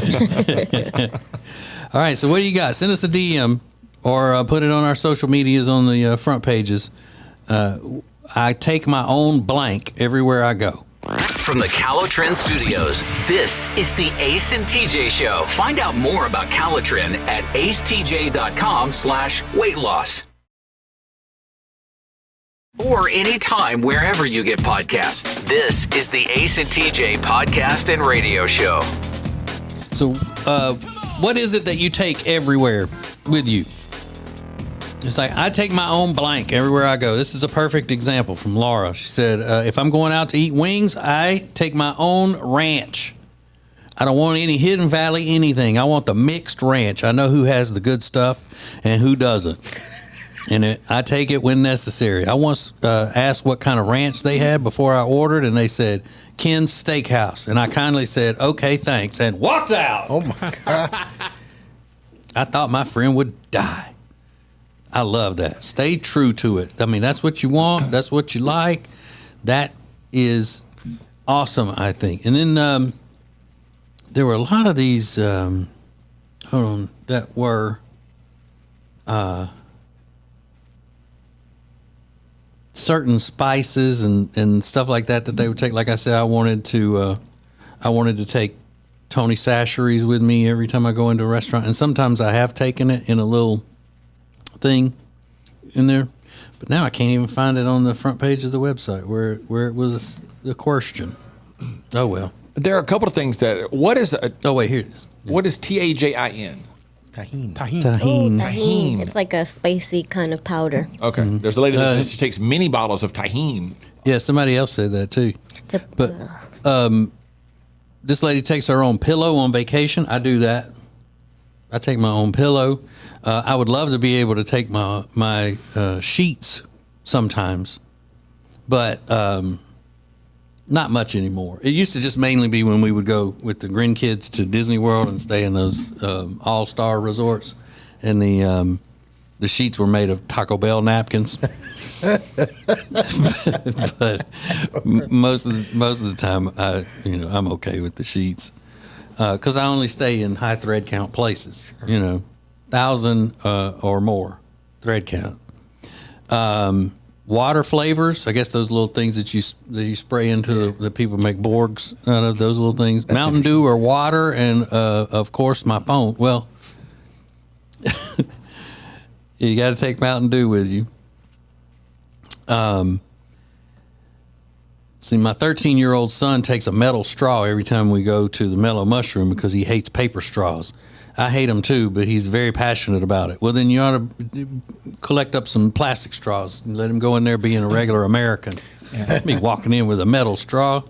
All right, so what do you got? Send us a DM or put it on our social medias on the front pages. I take my own blank everywhere I go. From the Calitrin Studios, this is the Ace and TJ Show. Find out more about Calitrin at acetj.com/weight loss. Or anytime wherever you get podcasts. This is the Ace and TJ podcast and radio show. So, what is it that you take everywhere with you? It's like, I take my own blank everywhere I go. This is a perfect example from Laura. She said, if I'm going out to eat wings, I take my own ranch. I don't want any Hidden Valley anything. I want the mixed ranch. I know who has the good stuff and who doesn't. And I take it when necessary. I once asked what kind of ranch they had before I ordered, and they said, Ken's Steakhouse. And I kindly said, okay, thanks, and walked out. Oh, my God. I thought my friend would die. I love that. Stay true to it. I mean, that's what you want. That's what you like. That is awesome, I think. And then there were a lot of these, that were... certain spices and stuff like that they would take. Like I said, I wanted to take Tony Sachery's with me every time I go into a restaurant, and sometimes I have taken it in a little thing in there, but now I can't even find it on the front page of the website where it was the question. Oh well. There are a couple of things that. What is? Oh wait, here it is. What is TAJIN? Tahini. Tahini. It's like a spicy kind of powder. Okay. There's a lady that says she takes mini bottles of tahini. Yeah, somebody else said that too. But this lady takes her own pillow on vacation. I do that. I take my own pillow. I would love to be able to take my sheets sometimes, but not much anymore. It used to just mainly be when we would go with the grandkids to Disney World and stay in those all-star resorts, and the sheets were made of Taco Bell napkins. But most of the time, I'm okay with the sheets because I only stay in high thread count places. 1,000 or more thread count. Water flavors, I guess those little things that you spray into the people make Borgs out of, those little things. Mountain Dew or water, and of course my phone. Well, you got to take Mountain Dew with you. See, my 13-year-old son takes a metal straw every time we go to the Mellow Mushroom because he hates paper straws. I hate them too, but he's very passionate about it. Well, then you ought to collect up some plastic straws and let him go in there being a regular American. Be walking in with a metal straw.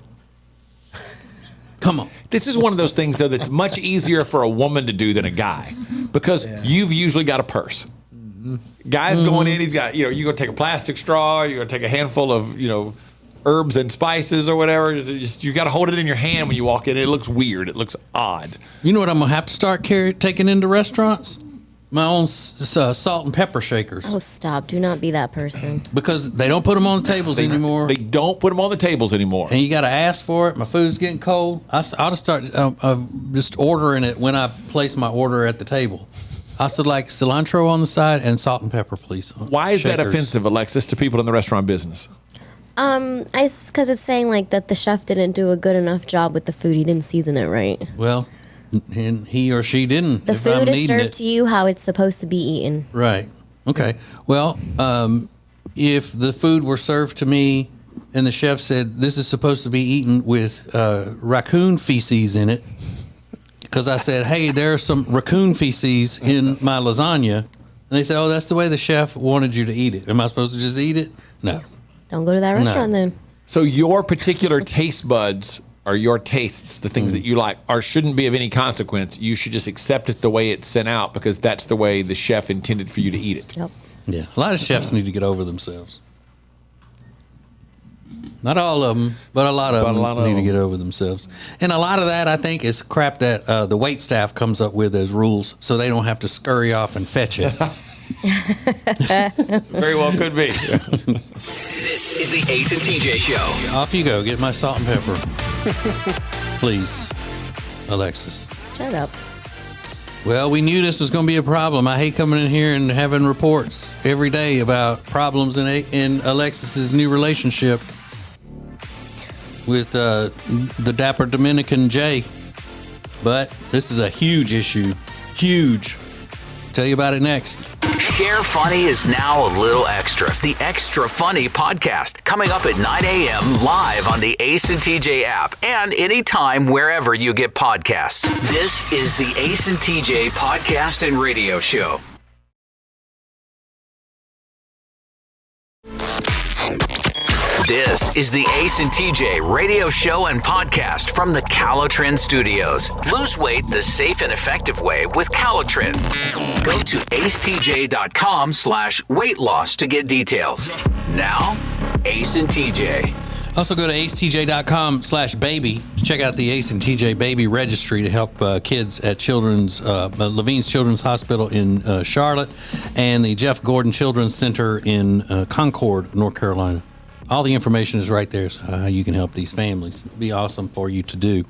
Come on. This is one of those things, though, that's much easier for a woman to do than a guy because you've usually got a purse. Mm-hmm. Guy's going in, he's got, you're going to take a plastic straw, you're going to take a handful of, herbs and spices or whatever. You got to hold it in your hand when you walk in. It looks weird. It looks odd. You know what I'm going to have to start taking into restaurants? My own salt and pepper shakers. Oh, stop. Do not be that person. Because they don't put them on the tables anymore. They don't put them on the tables anymore. And you got to ask for it. My food's getting cold. I ought to start just ordering it when I place my order at the table. I said, like, cilantro on the side and salt and pepper, please. Why is that offensive, Alexis, to people in the restaurant business? Because it's saying like that the chef didn't do a good enough job with the food. He didn't season it right. Well, and he or she didn't. The food is served to you how it's supposed to be eaten. Right. Okay. Well, if the food were served to me and the chef said this is supposed to be eaten with raccoon feces in it, because I said, hey, there's some raccoon feces in my lasagna, and they said, oh, that's the way the chef wanted you to eat it. Am I supposed to just eat it? No. Don't go to that restaurant then. So your particular taste buds or your tastes, the things that you like, or shouldn't be of any consequence, you should just accept it the way it's sent out because that's the way the chef intended for you to eat it. Yep. Yeah, a lot of chefs need to get over themselves. Not all of them, but a lot of them need to get over themselves. And a lot of that, I think, is crap that the wait staff comes up with as rules so they don't have to scurry off and fetch it. Very well could be. This is the Ace and TJ Show. Off you go. Get my salt and pepper. Please, Alexis. Shut up. Well, we knew this was going to be a problem. I hate coming in here and having reports every day about problems in Alexis's new relationship with the dapper Dominican Jay. But this is a huge issue. Huge. Tell you about it next. Share Funny is now a little extra. The Extra Funny podcast coming up at 9 a.m. live on the Ace and TJ app and anytime wherever you get podcasts. This is the Ace and TJ podcast and radio show. This is the Ace and TJ radio show and podcast from the Calotren Studios. Lose weight the safe and effective way with Calotren. Go to acetj.com/weight loss to get details. Now, Ace and TJ. Also go to acetj.com/baby to check out the Ace and TJ Baby Registry to help kids at Levine's Children's Hospital in Charlotte and the Jeff Gordon Children's Center in Concord, North Carolina. All the information is right there, so how you can help these families. It'd be awesome for you to do.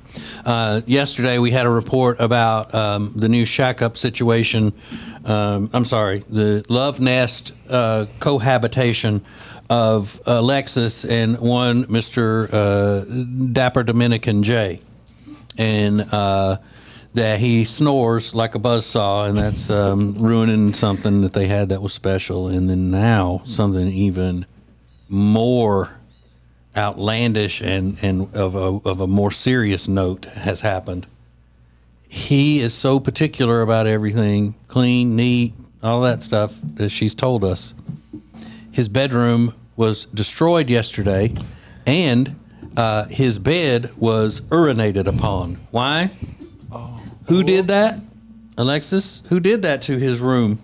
Yesterday, we had a report about the new shack-up situation. The Love Nest cohabitation of Alexis and one Mr. Dapper Dominican J. And that he snores like a buzzsaw, and that's ruining something that they had that was special. And then now, something even more outlandish and of a more serious note has happened. He is so particular about everything, clean, neat, all that stuff that she's told us. His bedroom was destroyed yesterday, and his bed was urinated upon. Why? Who did that? Alexis, who did that to his room?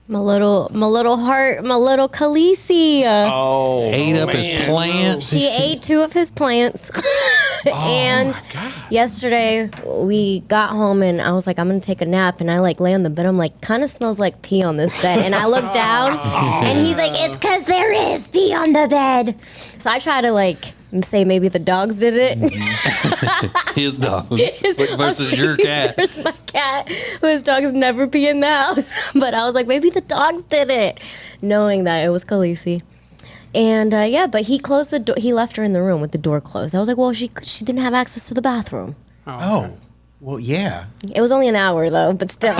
My little heart, my little Khaleesi. Ate up his plants. She ate 2 of his plants. And yesterday we got home and I was like, I'm going to take a nap. And I lay on the bed. I'm like, kind of smells like pee on this bed. And I look down and he's like, it's because there is pee on the bed. So I try to say maybe the dogs did it. His dogs versus your cat. Versus my cat, whose dogs never pee in the house. But I was like, maybe the dogs did it, knowing that it was Khaleesi. And but he closed the door. He left her in the room with the door closed. I was like, well, she didn't have access to the bathroom. Oh. Well, yeah. It was only an hour though, but still.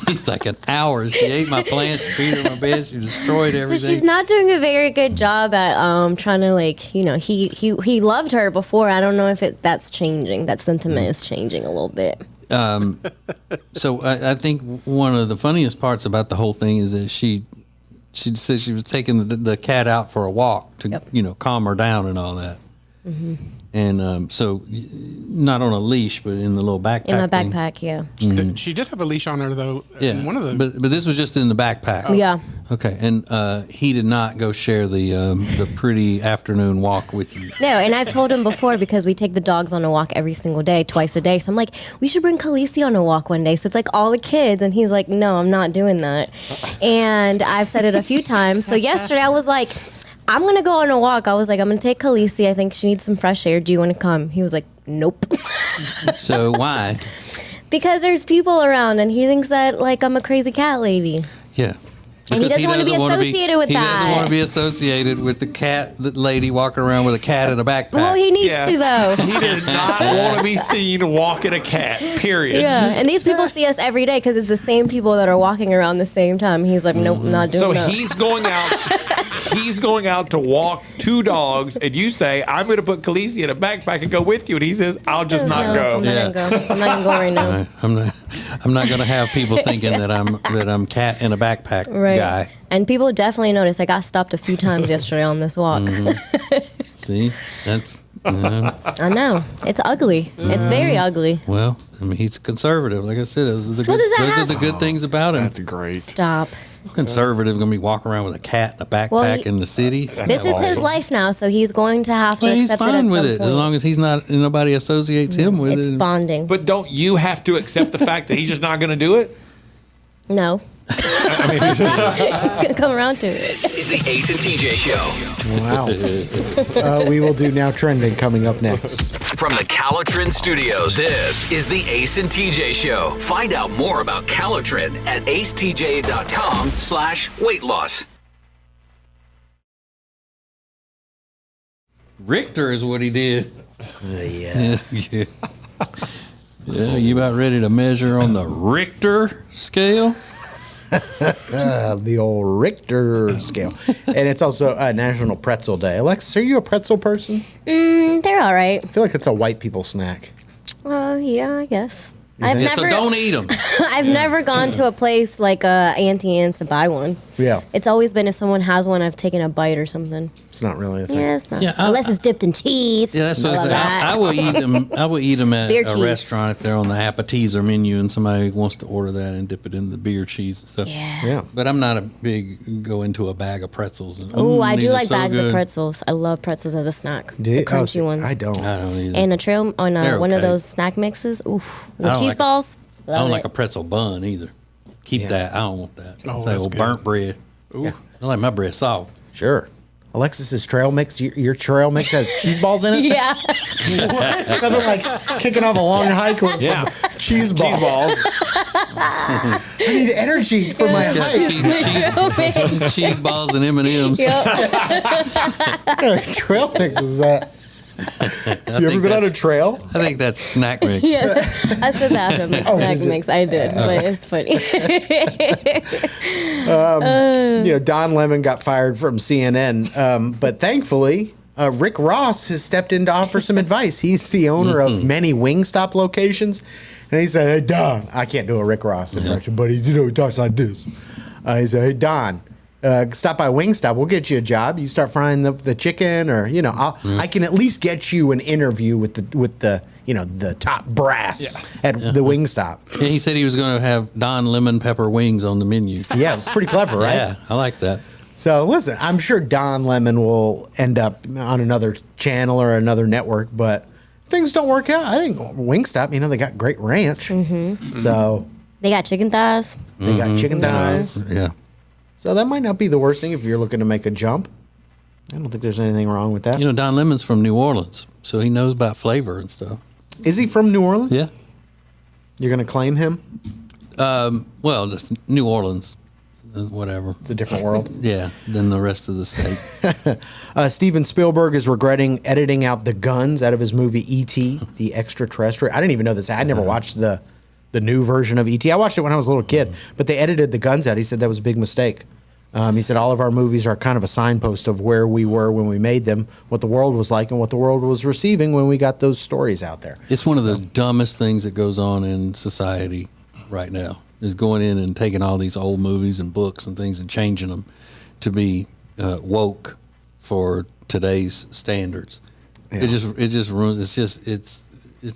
He's like, an hour. She ate my plants, she peed on my bed, she destroyed everything. So she's not doing a very good job at trying to he loved her before. I don't know if that's changing. That sentiment is changing a little bit. So I think one of the funniest parts about the whole thing is that she said she was taking the cat out for a walk to calm her down and all that. Mm-hmm. And so, not on a leash, but in the little backpack. In my backpack, yeah. Mm-hmm. She did have a leash on her, though. Yeah, in one of the... but this was just in the backpack. Oh. Yeah. Okay, and he did not go share the pretty afternoon walk with you. No, and I've told him before because we take the dogs on a walk every single day, twice a day. So I'm like, we should bring Khaleesi on a walk one day. So it's like all the kids, and he's like, no, I'm not doing that. And I've said it a few times. So yesterday I was like, I'm going to go on a walk. I was like, I'm going to take Khaleesi. I think she needs some fresh air. Do you want to come? He was like, nope. So why? Because there's people around and he thinks that I'm a crazy cat lady. Yeah. And he doesn't want to be associated with that. He doesn't want to be associated with the lady walking around with a cat in a backpack. Well, he needs to, though. He did not want to be seen walking a cat, period. Yeah, and these people see us every day because it's the same people that are walking around the same time. He's like, nope, not doing that. So he's going out to walk 2 dogs, and you say, I'm going to put Khaleesi in a backpack and go with you. And he says, I'll just not go. I'm not going to go right now. I'm not going to have people thinking that I'm cat in a backpack guy. And people definitely noticed. I got stopped a few times yesterday on this walk. Mm-hmm. See, I know. It's ugly. It's very ugly. Well, I mean, he's conservative. Like I said, those are the What does that those have? are the good things about him. That's great. Stop. Conservative going to be walking around with a cat in a backpack Well, in the city. This is his life now, so he's going to have to Well, he's accept it at fine some with it point. as long as he's not. Nobody associates him with It's it. bonding. But don't you have to accept the fact that he's just not going to do it? No. It's going to come around to it. This is the Ace and TJ Show. Wow. We will do Now Trending coming up next. From the Calotrin Studios, this is the Ace and TJ Show. Find out more about Calotrin at acetj.com/weight loss. Richter is what he did. Yeah. Yeah. Yeah, you about ready to measure on the Richter scale? The old Richter scale. And it's also National Pretzel Day. Alexis, are you a pretzel person? They're all right. I feel like it's a white people snack. Yeah, I guess. Yeah, so don't eat them. I've never gone to a place like Auntie Anne's to buy one. Yeah. It's always been if someone has one, I've taken a bite or something. It's not really a thing. Yeah, it's not. Yeah, Unless it's dipped in cheese. Yeah, that's what I love say. that. I will eat them. I will eat them at Beer a cheese. restaurant if they're on the appetizer menu and somebody wants to order that and dip it in the beer cheese and stuff. Yeah. Yeah. But I'm not a big go into a bag of pretzels. And, Oh, I these do are like so bags of good. pretzels. I love pretzels as a snack. Do you? The crunchy see, ones. I don't. I don't either. And a trail on They're one of okay. those snack mixes. Ooh, I with don't cheese like- balls. I don't Love like it. a pretzel bun either. Keep Yeah. that. I don't want that. Oh, It's like that's old good. burnt bread. Yeah. I like my bread soft. Sure. Alexis's trail mix, your trail mix has cheese balls in it? Yeah. Nothing like kicking off a long hike with Yeah. some cheese balls. I need energy for my hike. Cheese balls and M&M's. Yep. What kind of trail mix is that? You ever been on a trail? I think that's snack mix. Yeah, I said that after my snack mix. I did, but it's funny. Don Lemon got fired from CNN, but thankfully, Rick Ross has stepped in to offer some advice. He's the owner of many Wingstop locations, and he said, "Hey Don, I can't do a Rick Ross impression, but he talks like this." He said, "Hey Don, stop by Wingstop. We'll get you a job. You start frying the chicken, or I can at least get you an interview with the top brass at the Wingstop." Yeah, he said he was going to have Don lemon pepper wings on the menu. Yeah, it's pretty clever, right? Yeah, I like that. So listen, I'm sure Don Lemon will end up on another channel or another network, but if things don't work out, I think Wingstop, they got great ranch. So They got chicken thighs. they got chicken thighs. Yeah. So that might not be the worst thing if you're looking to make a jump. I don't think there's anything wrong with that. Don Lemon's from New Orleans, so he knows about flavor and stuff. Is he from New Orleans? Yeah. You're going to claim him? Well, just New Orleans, whatever. It's a different world. Yeah, than the rest of the state. Steven Spielberg is regretting editing out the guns out of his movie E.T., the extraterrestrial. I didn't even know this. I never watched the new version of E.T. I watched it when I was a little kid, but they edited the guns out. He said that was a big mistake. He said all of our movies are kind of a signpost of where we were when we made them, what the world was like, and what the world was receiving when we got those stories out there. It's one of the dumbest things that goes on in society right now, is going in and taking all these old movies and books and things and changing them to be woke for today's standards. Yeah. It just ruins. It's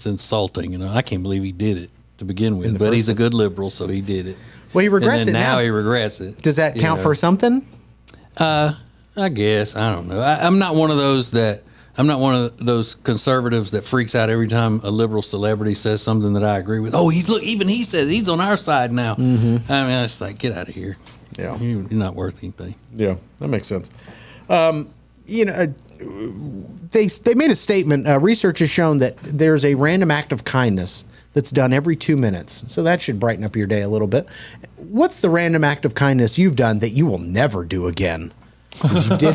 insulting. I can't believe he did it to begin with. the But first he's a good liberal, so he did it. Well, he regrets and then it now. Now he regrets it. Does that count for something? I guess. I don't know. I'm not one of those conservatives that freaks out every time a liberal celebrity says something that I agree with. Oh, even he says he's on our side now. Mm-hmm. I mean, it's like, get out of here. Yeah. You're not worth anything. Yeah, that makes sense. They made a statement. Research has shown that there's a random act of kindness that's done every 2 minutes. So that should brighten up your day a little bit. What's the random act of kindness you've done that you will never do again? 'Cause you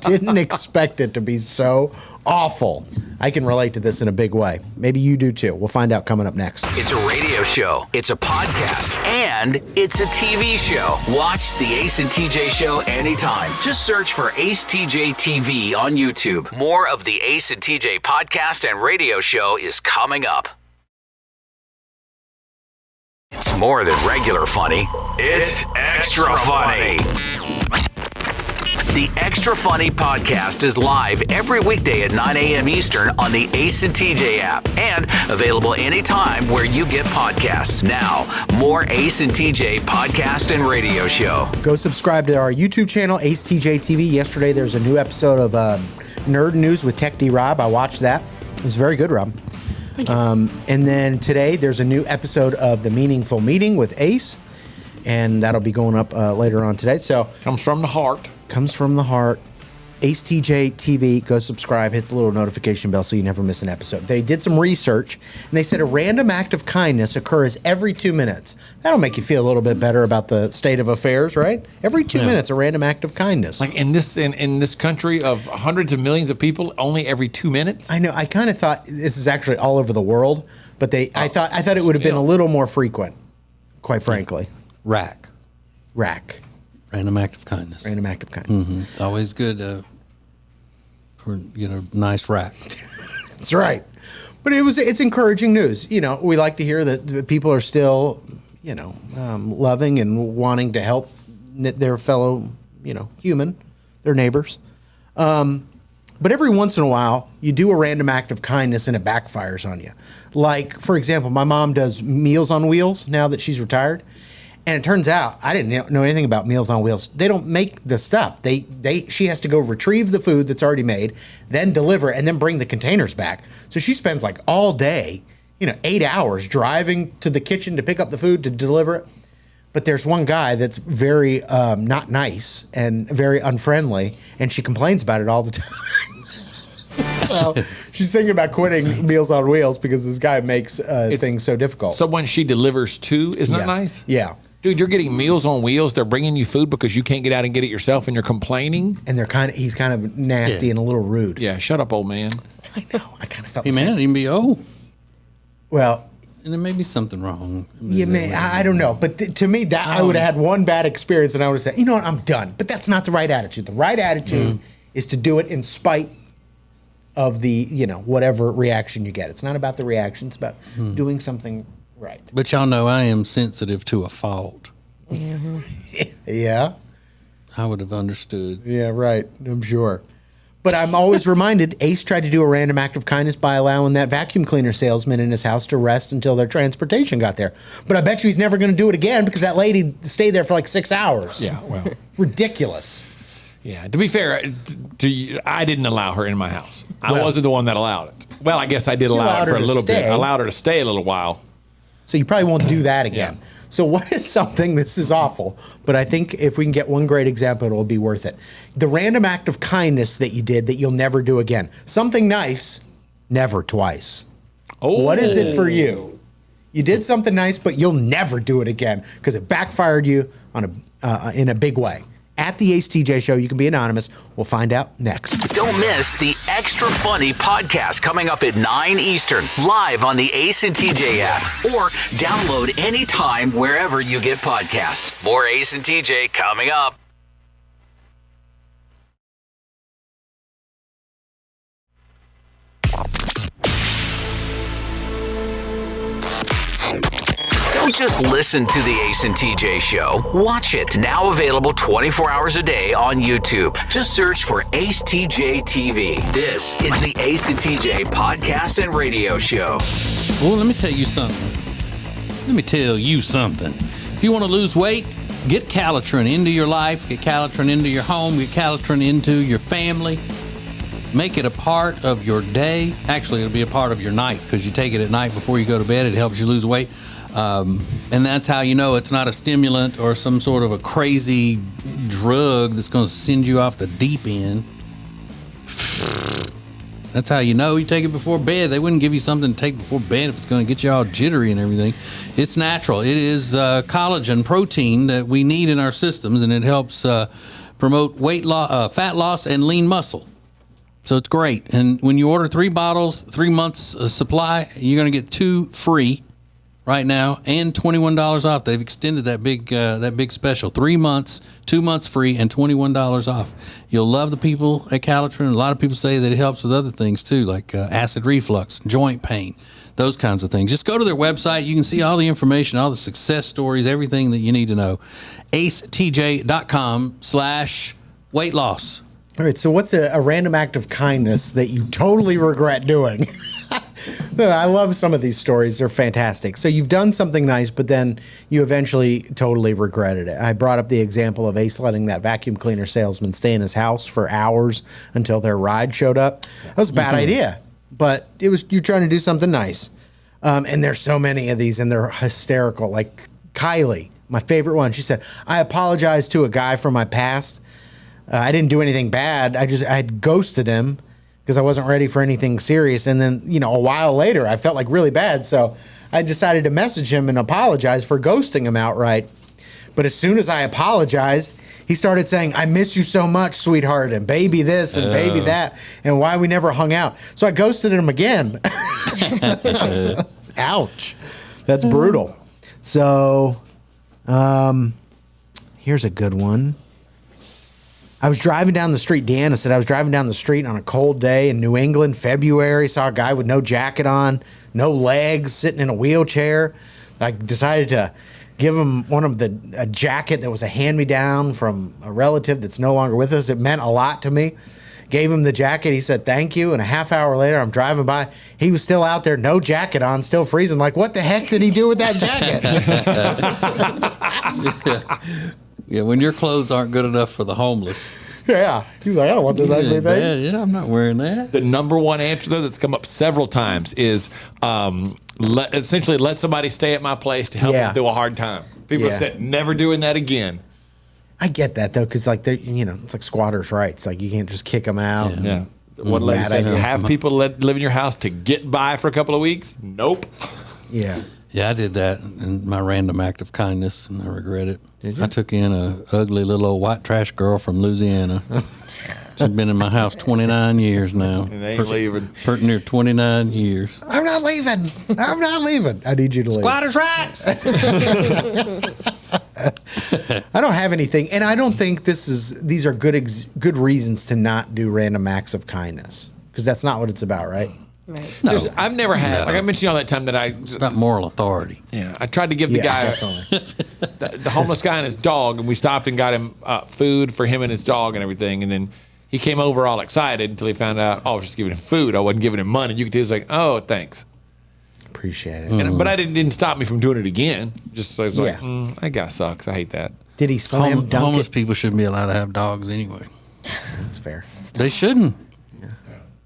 didn't expect it to be so awful. I can relate to this in a big way. Maybe you do too. We'll find out coming up next. It's a radio show, it's a podcast, and it's a TV show. Watch the Ace and TJ Show anytime. Just search for Ace TJ TV on YouTube. More of the Ace and TJ podcast and radio show is coming up. It's more than regular funny. It's extra funny. The Extra Funny podcast is live every weekday at 9 a.m. Eastern on the Ace and TJ app and available anytime where you get podcasts. Now, more Ace and TJ podcast and radio show. Go subscribe to our YouTube channel, Ace TJ TV. Yesterday, there's a new episode of Nerd News with Tech D Rob. I watched that. It was very good, Rob. Thank you. And then today, there's a new episode of The Meaningful Meeting with Ace, and that'll be going up later on today. So Comes from the heart. Comes from the heart. Ace TJ TV. Go subscribe. Hit the little notification bell so you never miss an episode. They did some research, and they said a random act of kindness occurs every 2 minutes. That'll make you feel a little bit better about the state of affairs, right? Every 2 minutes, a random act of kindness. Like in this country of hundreds of millions of people, only every 2 minutes. I know. I kind of thought this is actually all over the world, but I thought it would have been a little more frequent, quite frankly. Rack. Random act of kindness. It's always good for a nice rack. That's right. But it's encouraging news. We like to hear that people are still, loving and wanting to help their fellow, human, their neighbors. But every once in a while, you do a random act of kindness and it backfires on you. Like, for example, my mom does Meals on Wheels now that she's retired. And it turns out, I didn't know anything about Meals on Wheels. They don't make the stuff. She has to go retrieve the food that's already made, then deliver, and then bring the containers back. So she spends like all day, 8 hours driving to the kitchen to pick up the food to deliver it. But there's one guy that's very not nice and very unfriendly, and she complains about it all the time. So she's thinking about quitting Meals on Wheels because this guy makes things so difficult. So when she delivers too, isn't that nice? Yeah. Dude, you're getting Meals on Wheels. They're bringing you food because you can't get out and get it yourself, and you're complaining. And he's kind of nasty and a little rude. Yeah, shut up, old man. I know. I kind of felt. Hey, man, it can be Well, and there may be something wrong. I don't know. But to me, I would have had one bad experience, and I would have said, you know what, I'm done. But that's not the right attitude. The right attitude is to do it in spite of the, whatever reaction you get. It's not about the reaction. It's about doing something right. But y'all know I am sensitive to a fault. Yeah. I would have understood. Yeah, right. I'm sure. But I'm always reminded, Ace tried to do a random act of kindness by allowing that vacuum cleaner salesman in his house to rest until their transportation got there. But I bet you he's never going to do it again because that lady stayed there for like 6 hours. Yeah, well. Ridiculous. Yeah, to be fair, I didn't allow her in my house. I wasn't the one that allowed it. Well, I guess I did allow it for a little bit. I allowed her to stay a little while. So you probably won't do that again. Yeah. So what is something, this is awful, but I think if we can get one great example, it'll be worth it. The random act of kindness that you did that you'll never do again. Something nice, never twice. Oh. What is it for you? You did something nice, but you'll never do it again because it backfired you in a big way. At the Ace TJ Show, you can be anonymous. We'll find out next. Don't miss the Extra Funny podcast coming up at 9 Eastern, live on the Ace and TJ app, or download anytime wherever you get podcasts. More Ace and TJ coming up. Don't just listen to the Ace and TJ Show. Watch it. Now available 24 hours a day on YouTube. Just search for Ace TJ TV. This is the Ace and TJ podcast and radio show. Well, let me tell you something. If you want to lose weight, get Calitrin into your life, get Calitrin into your home, get Calitrin into your family. Make it a part of your day. Actually, it'll be a part of your night because you take it at night before you go to bed. It helps you lose weight. And that's how you know it's not a stimulant or some sort of a crazy drug that's going to send you off the deep end. That's how you know you take it before bed. They wouldn't give you something to take before bed if it's going to get you all jittery and everything. It's natural. It is collagen protein that we need in our systems, and it helps promote weight loss, fat loss, and lean muscle. So it's great. And when you order 3 bottles, 3 months supply, you're going to get 2 free right now and $21 off. They've extended that big special. 3 months, 2 months free, and $21 off. You'll love the people at Calitrin. A lot of people say that it helps with other things too, like acid reflux, joint pain, those kinds of things. Just go to their website. You can see all the information, all the success stories, everything that you need to know. acetj.com/ Weight loss. All right, so what's a random act of kindness that you totally regret doing? I love some of these stories. They're fantastic. So you've done something nice, but then you eventually totally regretted it. I brought up the example of Ace letting that vacuum cleaner salesman stay in his house for hours until their ride showed up. That was a bad idea, but you're trying to do something nice. And there's so many of these, and they're hysterical. Like Kylie, my favorite one, she said, I apologized to a guy from my past. I didn't do anything bad. I had ghosted him because I wasn't ready for anything serious. And then, a while later, I felt like really bad. So I decided to message him and apologize for ghosting him outright. But as soon as I apologized, he started saying, I miss you so much, sweetheart, and baby this and baby that, and why we never hung out. So I ghosted him again. Ouch. That's brutal. So here's a good one. I was driving down the street. Deanna said I was driving down the street on a cold day in New England, February. Saw a guy with no jacket on, no legs, sitting in a wheelchair. I decided to give him a jacket that was a hand-me-down from a relative that's no longer with us. It meant a lot to me. Gave him the jacket. He said, thank you. And a half hour later, I'm driving by. He was still out there, no jacket on, still freezing. Like, what the heck did he do with that jacket? Yeah, when your clothes aren't good enough for the homeless. Yeah. He's like, I don't want this ugly thing. Yeah, I'm not wearing that. The number one answer, though, that's come up several times is essentially let somebody stay at my place to help them through a hard time. People have said, never doing that again. I get that, though, because, like, it's like squatters' rights. Like, you can't just kick them out. Yeah. What lady said, have people live in your house to get by for a couple of weeks? Nope. Yeah. Yeah, I did that in my random act of kindness, and I regret it. Did you? I took in a ugly little old white trash girl from Louisiana. She's been in my house 29 years now. And they ain't leaving. Pretty near 29 years. I'm not leaving. I'm not leaving. I need you to leave. Squatters' rights. I don't have anything, and I don't think these are good reasons to not do random acts of kindness, because that's not what it's about, right? Right. No. I've never had, like I mentioned all that time that It's about moral authority. Yeah, I tried to give the guy, the homeless guy and his dog, and we stopped and got him food for him and his dog and everything. And then he came over all excited until he found out, I was just giving him food. I wasn't giving him money. You could tell he was like, oh, thanks. Appreciate it. But I didn't stop me from doing it again. Just so I was like, that guy sucks. I hate that. Did he slam dunk Homeless it? people shouldn't be allowed to have dogs anyway. That's fair. They shouldn't.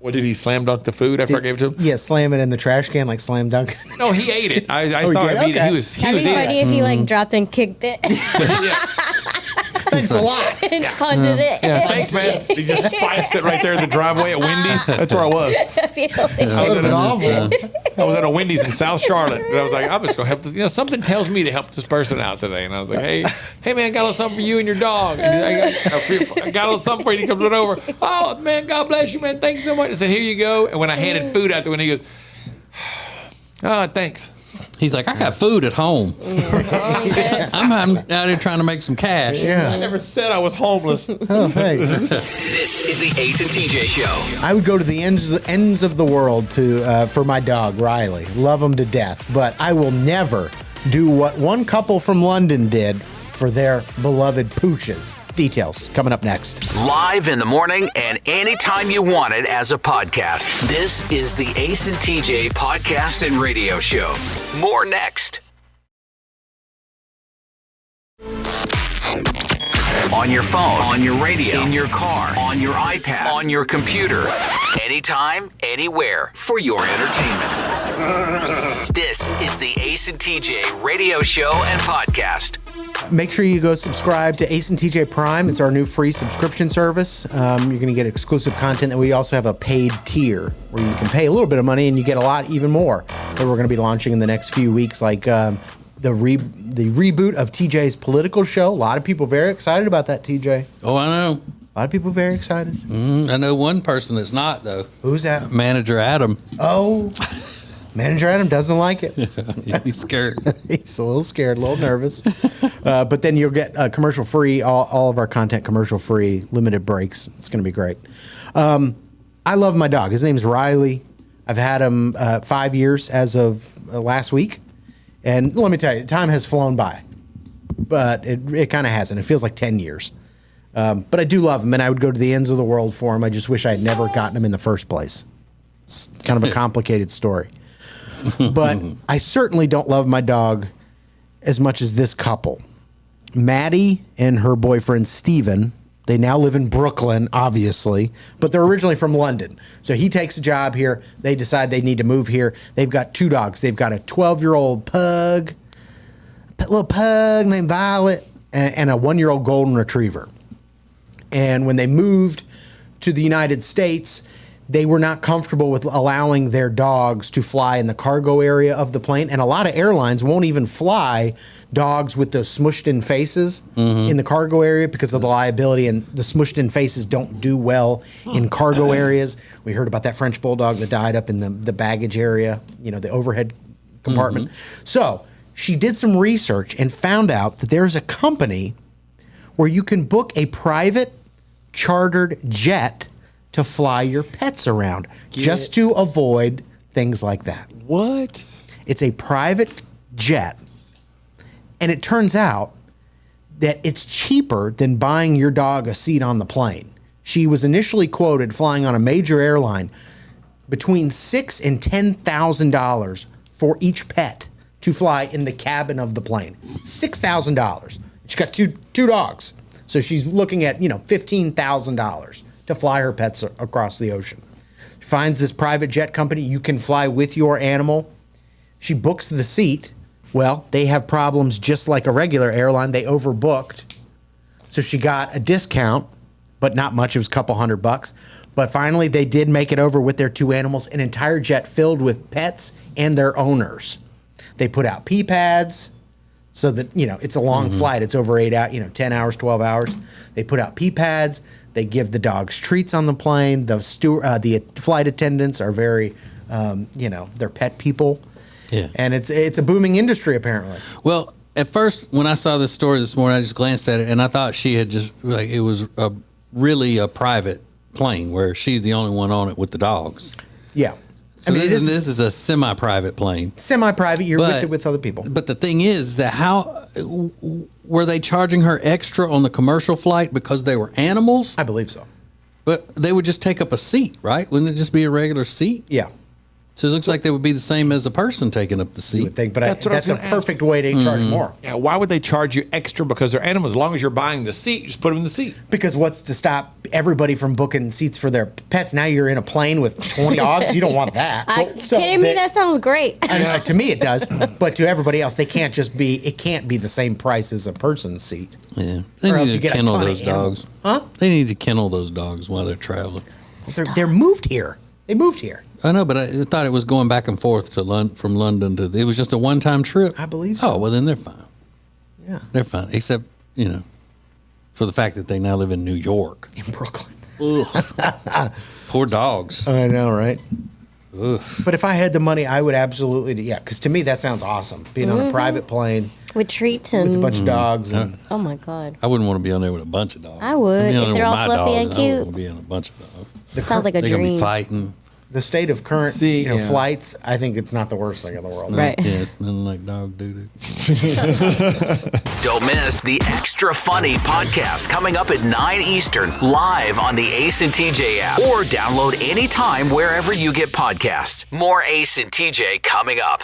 What, did he slam dunk the food after I gave it to him? Yeah, slam it in the trash can like slam dunk. No, he ate it. I saw him eat it. Okay. He was That'd be eating funny it. if he tried and kicked it Thanks a lot. and funded it. Thanks, man. He just spikes it right there in the driveway at Wendy's. That's where I was. I was at a Wendy's in South Charlotte, and I was like, I'm just gonna help this. Something tells me to help this person out today, and I was like, hey man, got a little something for you and your dog. And I got a little something for you. He comes right over. Oh man, God bless you, man. Thanks so much. I said, here you go. And when I handed food out to him, he goes, oh, thanks. He's like, I got food at home. I'm out here trying to make some cash. Yeah. I never said I was homeless. Oh, thanks. This is the Ace and TJ Show. I would go to the ends of the world for my dog, Riley. Love him to death. But I will never do what one couple from London did for their beloved pooches. Details coming up next. Live in the morning and anytime you want it as a podcast. This is the Ace and TJ podcast and radio show. More next. On your phone, on your radio, in your car, on your iPad, on your computer. Anytime, anywhere for your entertainment. This is the Ace and TJ radio show and podcast. Make sure you go subscribe to Ace and TJ Prime. It's our new free subscription service. You're going to get exclusive content, and we also have a paid tier where you can pay a little bit of money and you get a lot even more that we're going to be launching in the next few weeks, like the reboot of TJ's political show. A lot of people very excited about that, TJ. Oh, I know. A lot of people very excited. I know one person that's not, though. Who's that? Manager Adam. Oh, Manager Adam doesn't like it. He's scared. He's a little scared, a little nervous. But then you'll get commercial free, all of our content commercial free, limited breaks. It's going to be great. I love my dog. His name's Riley. I've had him 5 years as of last week. And let me tell you, time has flown by. But it kind of hasn't. It feels like 10 years. But I do love them, and I would go to the ends of the world for them. I just wish I had never gotten them in the first place. It's kind of a complicated story. But I certainly don't love my dog as much as this couple. Maddie and her boyfriend, Steven, they now live in Brooklyn, obviously, but they're originally from London. So he takes a job here. They decide they need to move here. They've got 2 dogs. They've got a 12-year-old pug, a little pug named Violet, and a 1-year-old golden retriever. And when they moved to the United States, they were not comfortable with allowing their dogs to fly in the cargo area of the plane. And a lot of airlines won't even fly dogs with those smushed in faces in the cargo area because of the liability, and the smushed in faces don't do well in cargo areas. We heard about that French bulldog that died up in the baggage area, the overhead compartment. So she did some research and found out that there's a company where you can book a private chartered jet to fly your pets around just to avoid things like that. What? It's a private jet. And it turns out that it's cheaper than buying your dog a seat on the plane. She was initially quoted flying on a major airline between $6,000 and $10,000 for each pet to fly in the cabin of the plane. $6,000. She got two dogs. So she's looking at, $15,000 to fly her pets across the ocean. Finds this private jet company. You can fly with your animal. She books the seat. Well, they have problems just like a regular airline. They overbooked. So she got a discount, but not much. It was a couple $100. But finally, they did make it over with their 2 animals, an entire jet filled with pets and their owners. They put out pee pads so that, it's a long flight. It's over 8 hours, 10 hours, 12 hours. They put out pee pads. They give the dogs treats on the plane. The flight attendants are very, they're pet people. Yeah. And it's a booming industry, apparently. Well, at first, when I saw this story this morning, I just glanced at it, and I thought she had it was really a private plane where she's the only one on it with the dogs. Yeah. So this is a semi-private plane. Semi-private, you're with it with other people. But the thing is that how were they charging her extra on the commercial flight because they were animals? I believe so. But they would just take up a seat, right? Wouldn't it just be a regular seat? Yeah. So it looks like they would be the same as a person taking up the seat. You would think, but that's a perfect way to charge more. Yeah, why would they charge you extra? Because they're animals. As long as you're buying the seat, just put them in the seat. Because what's to stop everybody from booking seats for their pets? Now you're in a plane with 20 dogs. You don't want that. Kidding me? That sounds great. To me, it does. But to everybody else, it can't be the same price as a person's seat. Yeah. They Or need else to you get a kennel ton of those animals. dogs. Huh? They need to kennel those dogs while they're traveling. They're moved here. They moved here. I know, but I thought it was going back and forth to from London to. It was just a one-time trip. I believe so. Oh well, then they're fine. Yeah. They're fine, except for the fact that they now live in New York. In Brooklyn. Ugh. Poor dogs. I know, right? Ugh. But if I had the money, I would absolutely, because to me that sounds awesome. Being on a private plane With treats and with a bunch of dogs. And, oh my god, I wouldn't want to be on there with a bunch of dogs. I would. Be on If there they're with all my fluffy and dogs. I cute. wouldn't want to be in a bunch of dogs. sounds like a They're gonna be dream. fighting. the state of current Yeah. flights, I think it's not the worst thing in the world. Right. Yeah, it's nothing like dog doo-doo. Don't miss the Extra Funny podcast coming up at 9 Eastern, live on the Ace and TJ app, or download anytime wherever you get podcasts. More Ace and TJ coming up.